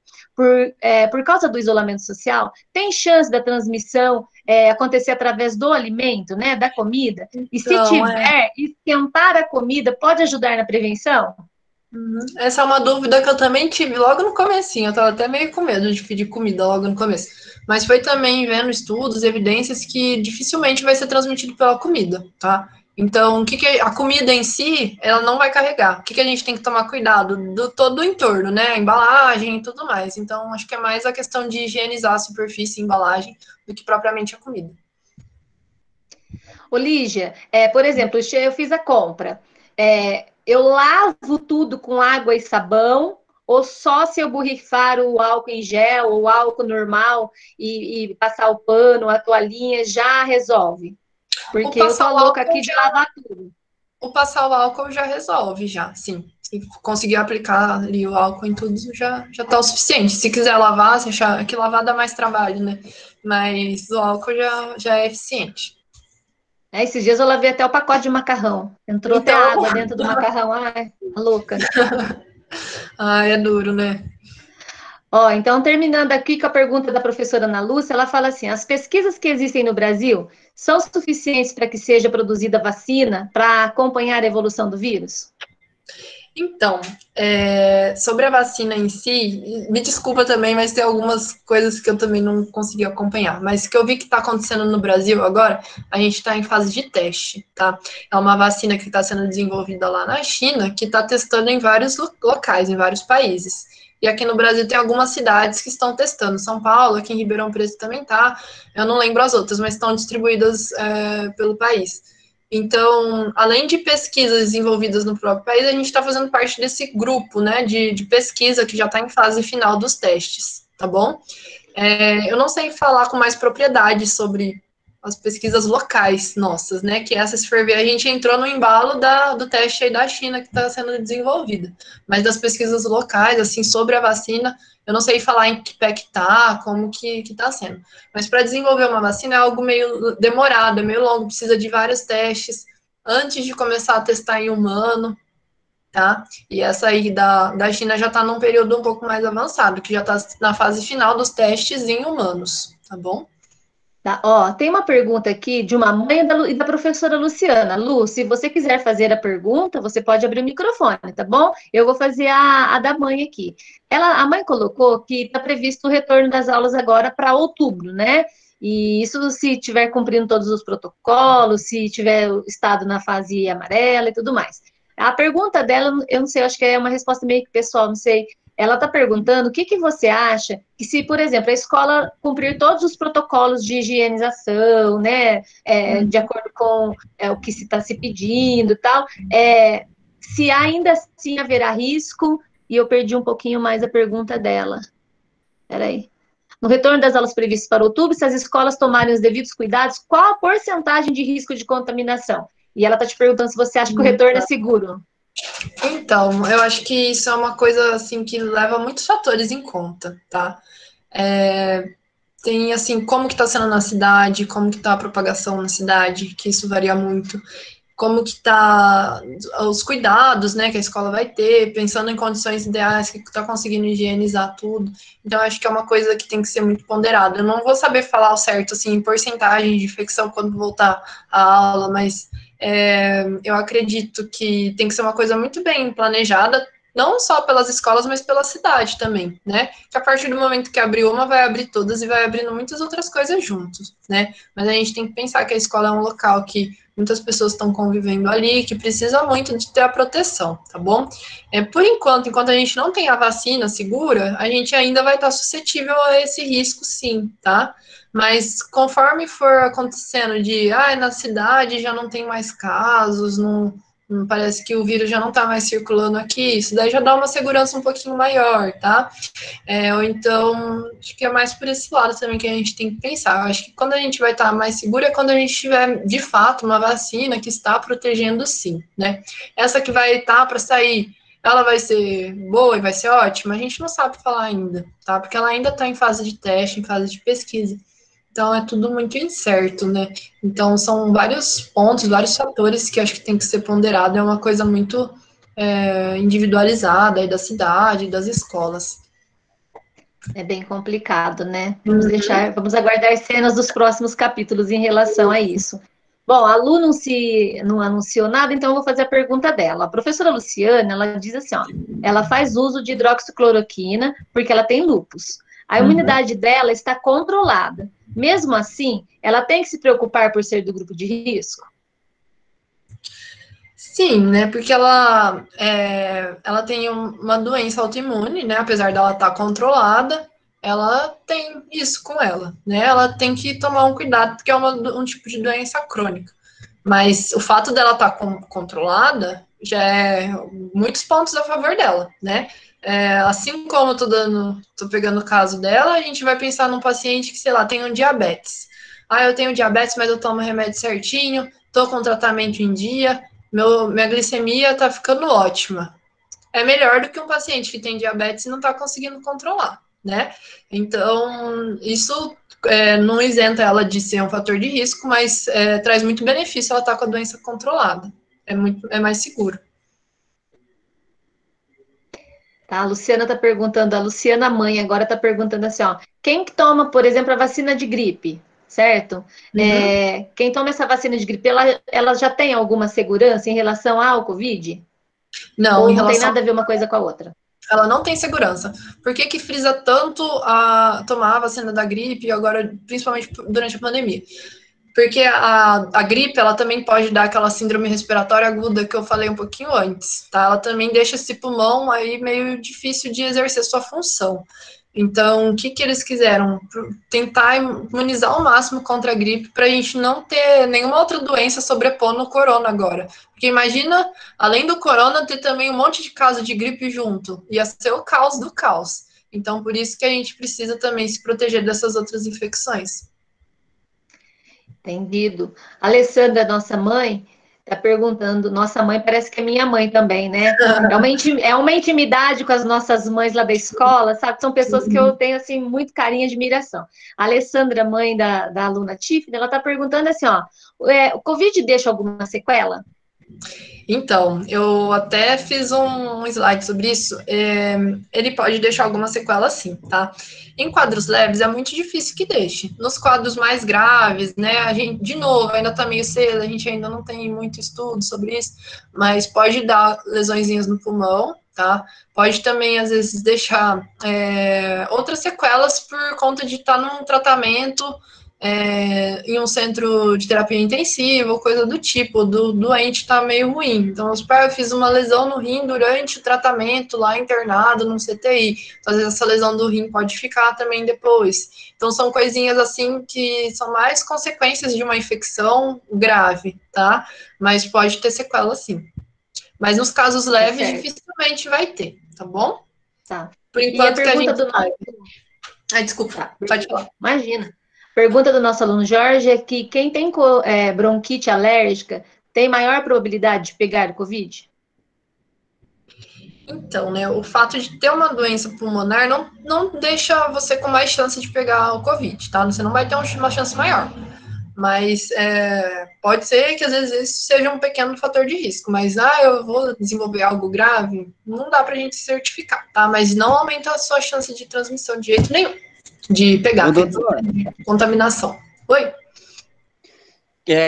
por causa do isolamento social, tem chance da transmissão acontecer através do alimento, né, da comida? E se tiver, esquentar a comida pode ajudar na prevenção? Essa é uma dúvida que eu também tive logo no comecinho, eu estava até meio com medo de pedir comida logo no começo, mas foi também vendo estudos, evidências que dificilmente vai ser transmitido pela comida, tá? Então, a comida em si, ela não vai carregar. O que a gente tem que tomar cuidado? Do todo o entorno, né? A embalagem e tudo mais. Então, acho que é mais a questão de higienizar a superfície e embalagem do que propriamente a comida. Ô, Lígia, por exemplo, eu fiz a compra. Eu lavo tudo com água e sabão, ou só se eu borrifar o álcool em gel, ou o álcool normal, e passar o pano, a toalhinha, já resolve? Porque eu tô louca aqui de lavar tudo. O passar o álcool já resolve, já, sim. Se conseguir aplicar ali o álcool em tudo, já tá o suficiente. Se quiser lavar, se achar que lavar dá mais trabalho, né? Mas o álcool já é eficiente. Esses dias eu lavei até o pacote de macarrão. Entrou até água dentro do macarrão. Ai, tá louca. É duro, né? Ó, então, terminando aqui com a pergunta da professora Ana Lúcia, ela fala assim, as pesquisas que existem no Brasil são suficientes para que seja produzida vacina para acompanhar a evolução do vírus? Então, sobre a vacina em si, me desculpa também, mas tem algumas coisas que eu também não consegui acompanhar. Mas o que eu vi que está acontecendo no Brasil agora, a gente está em fase de teste, tá? É uma vacina que está sendo desenvolvida lá na China, que está testando em vários locais, em vários países. E aqui no Brasil tem algumas cidades que estão testando. São Paulo, aqui em Ribeirão Preto também tá. Eu não lembro as outras, mas estão distribuídas pelo país. Então, além de pesquisas desenvolvidas no próprio país, a gente está fazendo parte desse grupo, né, de pesquisa que já está em fase final dos testes, tá bom? Eu não sei falar com mais propriedade sobre as pesquisas locais nossas, né, que essa, se for ver, a gente entrou no embalo do teste aí da China que está sendo desenvolvida, mas das pesquisas locais, assim, sobre a vacina, eu não sei falar em que pé que tá, como que tá sendo. Mas para desenvolver uma vacina é algo meio demorado, é meio longo, precisa de vários testes antes de começar a testar em humano, tá? E essa aí da China já está num período um pouco mais avançado, que já está na fase final dos testes em humanos, tá bom? Tá, ó, tem uma pergunta aqui de uma mãe e da professora Luciana. Lu, se você quiser fazer a pergunta, você pode abrir o microfone, tá bom? Eu vou fazer a da mãe aqui. A mãe colocou que está previsto o retorno das aulas agora para outubro, né? E isso se tiver cumprindo todos os protocolos, se tiver estado na fase amarela e tudo mais. A pergunta dela, eu não sei, eu acho que é uma resposta meio que pessoal, não sei. Ela está perguntando o que você acha que se, por exemplo, a escola cumprir todos os protocolos de higienização, né, de acordo com o que se está se pedindo e tal, se ainda assim haverá risco, e eu perdi um pouquinho mais a pergunta dela. Peraí. No retorno das aulas previstas para outubro, se as escolas tomarem os devidos cuidados, qual a porcentagem de risco de contaminação? E ela está te perguntando se você acha que o retorno é seguro. Então, eu acho que isso é uma coisa, assim, que leva muitos fatores em conta, tá? Tem, assim, como que tá sendo na cidade, como que tá a propagação na cidade, que isso varia muito. Como que tá os cuidados, né, que a escola vai ter, pensando em condições ideais, que tá conseguindo higienizar tudo. Então, acho que é uma coisa que tem que ser muito ponderada. Eu não vou saber falar o certo, assim, em porcentagem de infecção quando voltar a aula, mas eu acredito que tem que ser uma coisa muito bem planejada, não só pelas escolas, mas pela cidade também, né? Que a partir do momento que abrir uma, vai abrir todas e vai abrindo muitas outras coisas juntos, né? Mas a gente tem que pensar que a escola é um local que muitas pessoas estão convivendo ali, que precisa muito de ter a proteção, tá bom? Por enquanto a gente não tem a vacina segura, a gente ainda vai estar suscetível a esse risco, sim, tá? Mas conforme for acontecendo na cidade já não tem mais casos, não parece que o vírus já não está mais circulando aqui, isso daí já dá uma segurança um pouquinho maior, tá? Ou então, acho que é mais por esse lado também que a gente tem que pensar. Eu acho que quando a gente vai estar mais seguro é quando a gente tiver, de fato, uma vacina que está protegendo, sim, né? Essa que vai estar para sair, ela vai ser boa e vai ser ótima? A gente não sabe falar ainda, tá? Porque ela ainda está em fase de teste, em fase de pesquisa. Então, é tudo muito incerto, né? Então, são vários pontos, vários fatores que acho que tem que ser ponderado. É uma coisa muito individualizada aí da cidade, das escolas. É bem complicado, né? Vamos aguardar cenas dos próximos capítulos em relação a isso. Bom, a Lu não anunciou nada, então eu vou fazer a pergunta dela. A professora Luciana, ela diz assim, ó, ela faz uso de hidroxicloroquina porque ela tem lúpus. A imunidade dela está controlada. Mesmo assim, ela tem que se preocupar por ser do grupo de risco? Sim, né? Porque ela tem uma doença autoimune, né? Apesar dela estar controlada, ela tem isso com ela, né? Ela tem que tomar um cuidado, porque é um tipo de doença crônica. Mas o fato dela estar controlada já é muitos pontos a favor dela, né? Assim como eu tô pegando o caso dela, a gente vai pensar num paciente que, sei lá, tem um diabetes. Eu tenho diabetes, mas eu tomo remédio certinho, tô com tratamento em dia, minha glicemia tá ficando ótima. É melhor do que um paciente que tem diabetes e não tá conseguindo controlar, né? Então, isso não isenta ela de ser um fator de risco, mas traz muito benefício ela estar com a doença controlada. É mais seguro. Tá, a Luciana está perguntando, a Luciana mãe agora está perguntando assim, ó, quem que toma, por exemplo, a vacina de gripe, certo? Quem toma essa vacina de gripe, ela já tem alguma segurança em relação ao Covid? Não, ou não tem nada a ver uma coisa com a outra? Ela não tem segurança. Por que frisa tanto a tomar a vacina da gripe, agora, principalmente durante a pandemia? Porque a gripe, ela também pode dar aquela síndrome respiratória aguda que eu falei um pouquinho antes, tá? Ela também deixa esse pulmão aí meio difícil de exercer sua função. Então, o que que eles quiseram? Tentar imunizar ao máximo contra a gripe para a gente não ter nenhuma outra doença sobrepondo o corona agora. Porque imagina, além do corona, ter também um monte de caso de gripe junto. Ia ser o caos do caos. Então, por isso que a gente precisa também se proteger dessas outras infecções. Entendido. Alessandra, nossa mãe, está perguntando, nossa mãe parece que é minha mãe também, né? É uma intimidade com as nossas mães lá da escola, sabe? São pessoas que eu tenho, assim, muito carinho e admiração. A Alessandra, mãe da aluna Tiffany, ela está perguntando assim, ó, o Covid deixa alguma sequela? Então, eu até fiz um slide sobre isso. Ele pode deixar alguma sequela sim, tá? Em quadros leves é muito difícil que deixe. Nos quadros mais graves, né? A gente, de novo, ainda tá meio cedo, a gente ainda não tem muito estudo sobre isso, mas pode dar lesõezinhas no pulmão, tá? Pode também, às vezes, deixar outras sequelas por conta de estar num tratamento em um centro de terapia intensiva, ou coisa do tipo, do doente está meio ruim. Então, eu fiz uma lesão no rim durante o tratamento, lá internado, num CTI. Então, às vezes, essa lesão do rim pode ficar também depois. Então, são coisinhas assim que são mais consequências de uma infecção grave, tá? Mas pode ter sequela, sim. Mas nos casos leves, dificilmente vai ter, tá bom? Tá. Por enquanto que a gente sabe. Desculpa, pode falar. Imagina. Pergunta do nosso aluno Jorge é que quem tem bronquite alérgica tem maior probabilidade de pegar o Covid? Então, né, o fato de ter uma doença pulmonar não deixa você com mais chance de pegar o Covid, tá? Você não vai ter uma chance maior. Mas pode ser que às vezes isso seja um pequeno fator de risco. Mas, eu vou desenvolver algo grave, não dá pra gente certificar, tá? Mas não aumenta a sua chance de transmissão de jeito nenhum. De pegar, de contaminação. Oi?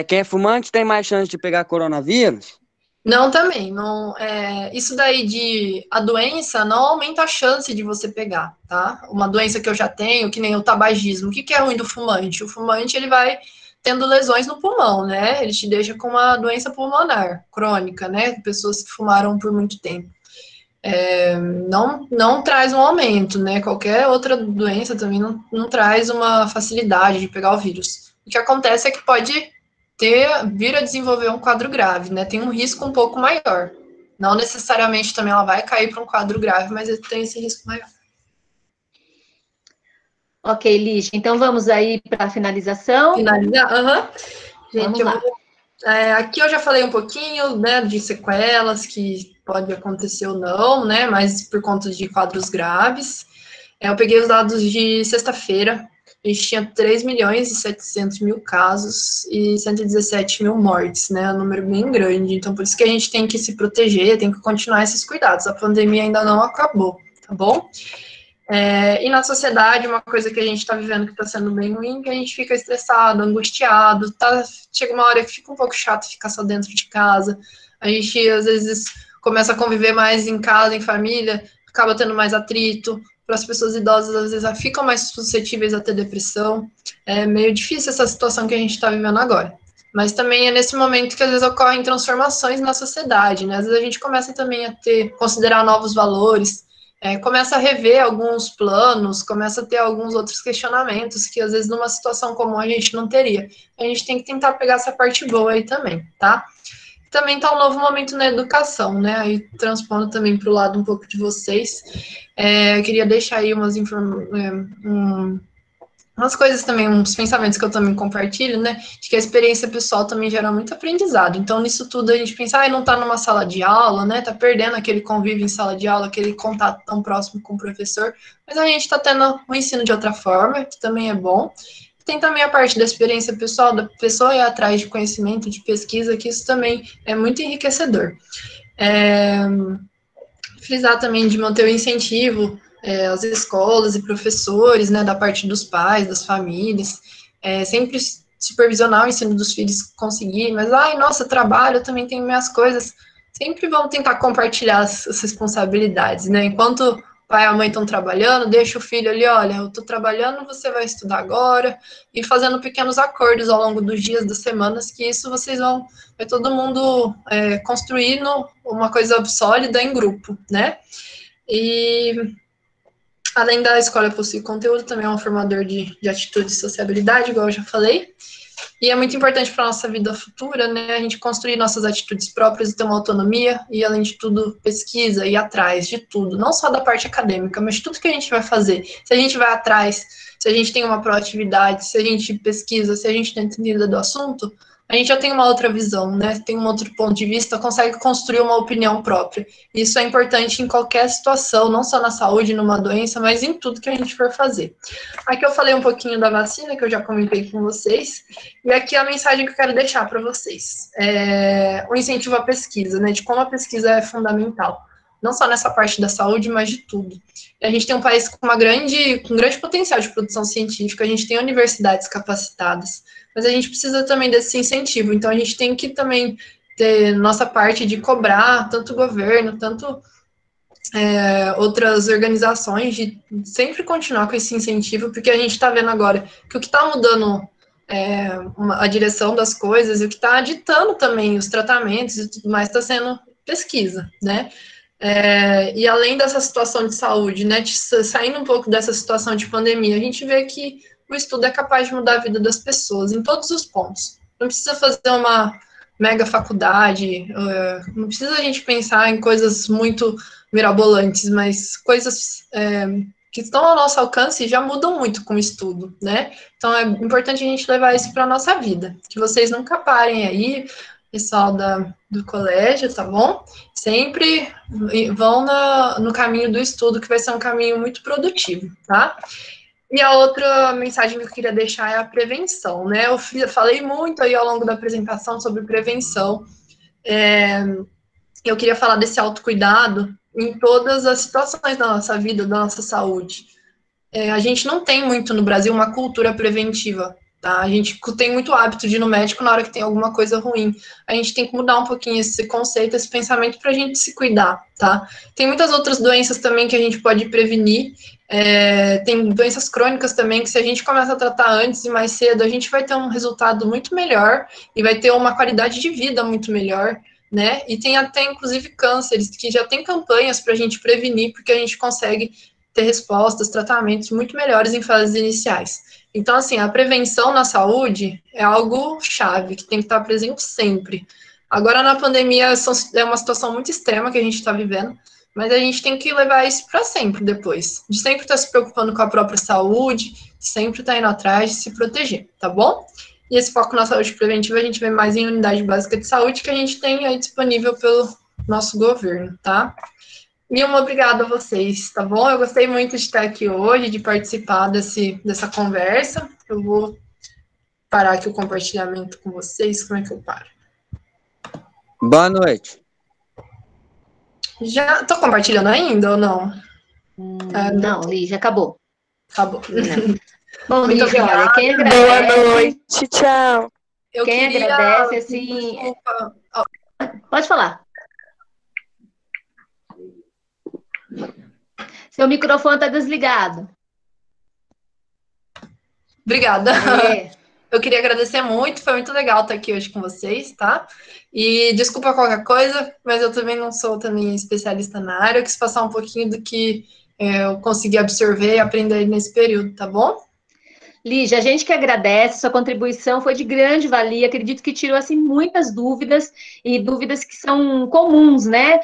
Quem é fumante tem mais chance de pegar coronavírus? Não, também. Não, isso daí a doença não aumenta a chance de você pegar, tá? Uma doença que eu já tenho, que nem o tabagismo. O que é ruim do fumante? O fumante, ele vai tendo lesões no pulmão, né? Ele te deixa com uma doença pulmonar crônica, né? Pessoas que fumaram por muito tempo. Não traz um aumento, né? Qualquer outra doença também não traz uma facilidade de pegar o vírus. O que acontece é que pode vir a desenvolver um quadro grave, né? Tem um risco um pouco maior. Não necessariamente também ela vai cair para um quadro grave, mas tem esse risco maior. Ok, Lígia. Então vamos aí para a finalização. Finalizar? Aham. Vamos lá. Aqui eu já falei um pouquinho, né, de sequelas que pode acontecer ou não, né, mas por conta de quadros graves. Eu peguei os dados de sexta-feira, a gente tinha 3.700.000 casos e 117 mil mortes, né, um número bem grande, então por isso que a gente tem que se proteger, tem que continuar esses cuidados, a pandemia ainda não acabou, tá bom? E na sociedade, uma coisa que a gente está vivendo que está sendo bem ruim, que a gente fica estressado, angustiado, chega uma hora que fica um pouco chato ficar só dentro de casa, a gente às vezes começa a conviver mais em casa, em família, acaba tendo mais atrito, para as pessoas idosas às vezes ficam mais suscetíveis a ter depressão, é meio difícil essa situação que a gente está vivendo agora. Mas também é nesse momento que às vezes ocorrem transformações na sociedade, né? Às vezes a gente começa também a considerar novos valores, começa a rever alguns planos, começa a ter alguns outros questionamentos que às vezes numa situação comum a gente não teria. A gente tem que tentar pegar essa parte boa aí também, tá? Também está um novo momento na educação, né? Aí transpondo também para o lado um pouco de vocês. Eu queria deixar aí umas coisas também, uns pensamentos que eu também compartilho, né, de que a experiência pessoal também gera muito aprendizado. Então, nisso tudo, a gente pensa, não tá numa sala de aula, né, tá perdendo aquele convívio em sala de aula, aquele contato tão próximo com o professor, mas a gente tá tendo um ensino de outra forma, que também é bom. Tem também a parte da experiência pessoal, da pessoa ir atrás de conhecimento, de pesquisa, que isso também é muito enriquecedor. Frisar também de manter o incentivo às escolas e professores, né, da parte dos pais, das famílias, sempre supervisionar o ensino dos filhos conseguir, mas, nossa, trabalho, eu também tenho minhas coisas, sempre vamos tentar compartilhar as responsabilidades, né, enquanto o pai e a mãe estão trabalhando, deixa o filho ali, olha, eu estou trabalhando, você vai estudar agora, e fazendo pequenos acordos ao longo dos dias, das semanas, que isso vocês vai todo mundo construindo uma coisa sólida em grupo, né, e Além da escola possui conteúdo, também é um formador de atitude e sociabilidade, igual eu já falei. E é muito importante para a nossa vida futura, né, a gente construir nossas atitudes próprias e ter uma autonomia, e além de tudo, pesquisa, ir atrás de tudo, não só da parte acadêmica, mas de tudo que a gente vai fazer. Se a gente vai atrás, se a gente tem uma proatividade, se a gente pesquisa, se a gente tem entendida do assunto, a gente já tem uma outra visão, né? Tem um outro ponto de vista, consegue construir uma opinião própria. Isso é importante em qualquer situação, não só na saúde, numa doença, mas em tudo que a gente for fazer. Aqui eu falei um pouquinho da vacina, que eu já comentei com vocês, e aqui a mensagem que eu quero deixar para vocês. O incentivo à pesquisa, né? De como a pesquisa é fundamental. Não só nessa parte da saúde, mas de tudo. A gente tem um país com um grande potencial de produção científica, a gente tem universidades capacitadas, mas a gente precisa também desse incentivo, então a gente tem que também ter nossa parte de cobrar, tanto o governo, tanto outras organizações, de sempre continuar com esse incentivo, porque a gente está vendo agora que o que está mudando a direção das coisas, e o que está ditando também os tratamentos e tudo mais, está sendo pesquisa, né? E além dessa situação de saúde, né, saindo um pouco dessa situação de pandemia, a gente vê que o estudo é capaz de mudar a vida das pessoas em todos os pontos. Não precisa fazer uma mega faculdade, não precisa a gente pensar em coisas muito mirabolantes, mas coisas que estão ao nosso alcance e já mudam muito com o estudo, né? Então é importante a gente levar isso para a nossa vida, que vocês nunca parem aí, pessoal do colégio, tá bom? Sempre vão no caminho do estudo, que vai ser um caminho muito produtivo, tá? E a outra mensagem que eu queria deixar é a prevenção, né? Eu falei muito aí ao longo da apresentação sobre prevenção. Eu queria falar desse autocuidado em todas as situações da nossa vida, da nossa saúde. A gente não tem muito no Brasil uma cultura preventiva, tá? A gente tem muito hábito de ir no médico na hora que tem alguma coisa ruim. A gente tem que mudar um pouquinho esse conceito, esse pensamento para a gente se cuidar, tá? Tem muitas outras doenças também que a gente pode prevenir. Tem doenças crônicas também que, se a gente começa a tratar antes e mais cedo, a gente vai ter um resultado muito melhor e vai ter uma qualidade de vida muito melhor, né? E tem até, inclusive, cânceres, que já tem campanhas para a gente prevenir, porque a gente consegue ter respostas, tratamentos muito melhores em fases iniciais. Então, assim, a prevenção na saúde é algo chave, que tem que estar presente sempre. Agora, na pandemia, é uma situação muito extrema que a gente está vivendo, mas a gente tem que levar isso para sempre depois. De sempre estar se preocupando com a própria saúde, de sempre estar indo atrás de se proteger, tá bom? E esse foco na saúde preventiva a gente vê mais em unidade básica de saúde, que a gente tem aí disponível pelo nosso governo, tá? E uma obrigada a vocês, tá bom? Eu gostei muito de estar aqui hoje, de participar dessa conversa. Eu vou parar aqui o compartilhamento com vocês. Como é que eu paro? Boa noite. Já tô compartilhando ainda ou não? Não, Lígia, acabou. Acabou. Bom, Muito Lígia, obrigada. olha, quem agradece... Boa noite, tchau. Quem agradece, assim... Desculpa. Pode falar. Seu microfone está desligado. Obrigada. Eu queria agradecer muito, foi muito legal estar aqui hoje com vocês, tá? E desculpa qualquer coisa, mas eu também não sou também especialista na área, eu quis passar um pouquinho do que eu consegui absorver e aprender nesse período, tá bom? Lígia, a gente que agradece, sua contribuição foi de grande valia, acredito que tirou, assim, muitas dúvidas, e dúvidas que são comuns, né,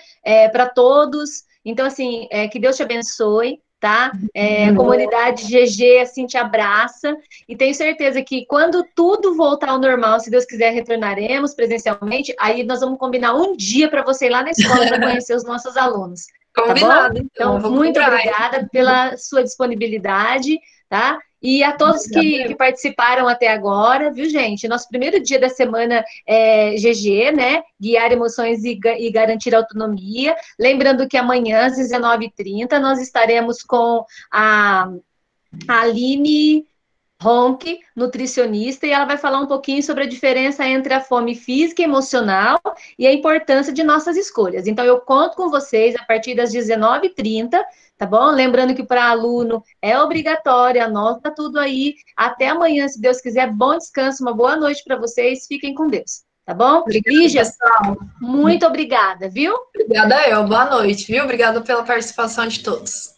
para todos. Então, assim, que Deus te abençoe, tá? A comunidade GG, assim, te abraça, e tenho certeza que quando tudo voltar ao normal, se Deus quiser, retornaremos presencialmente, aí nós vamos combinar um dia para você ir lá na escola para conhecer os nossos alunos. Combinado, tá bom? Então, muito obrigada pela sua disponibilidade, tá? E a todos que participaram até agora, viu, gente? Nosso primeiro dia da semana é GG, né? Guiar emoções e garantir autonomia. Lembrando que amanhã, às 19h30, nós estaremos com a Aline Ronck, nutricionista, e ela vai falar um pouquinho sobre a diferença entre a fome física e emocional e a importância de nossas escolhas. Então, eu conto com vocês a partir das 19h30, tá bom? Lembrando que para aluno é obrigatório, anota tudo aí. Até amanhã, se Deus quiser. Bom descanso, uma boa noite para vocês. Fiquem com Deus, tá bom? Lígia, pessoal, muito obrigada, viu? Obrigada eu, boa noite, viu? Obrigada pela participação de todos.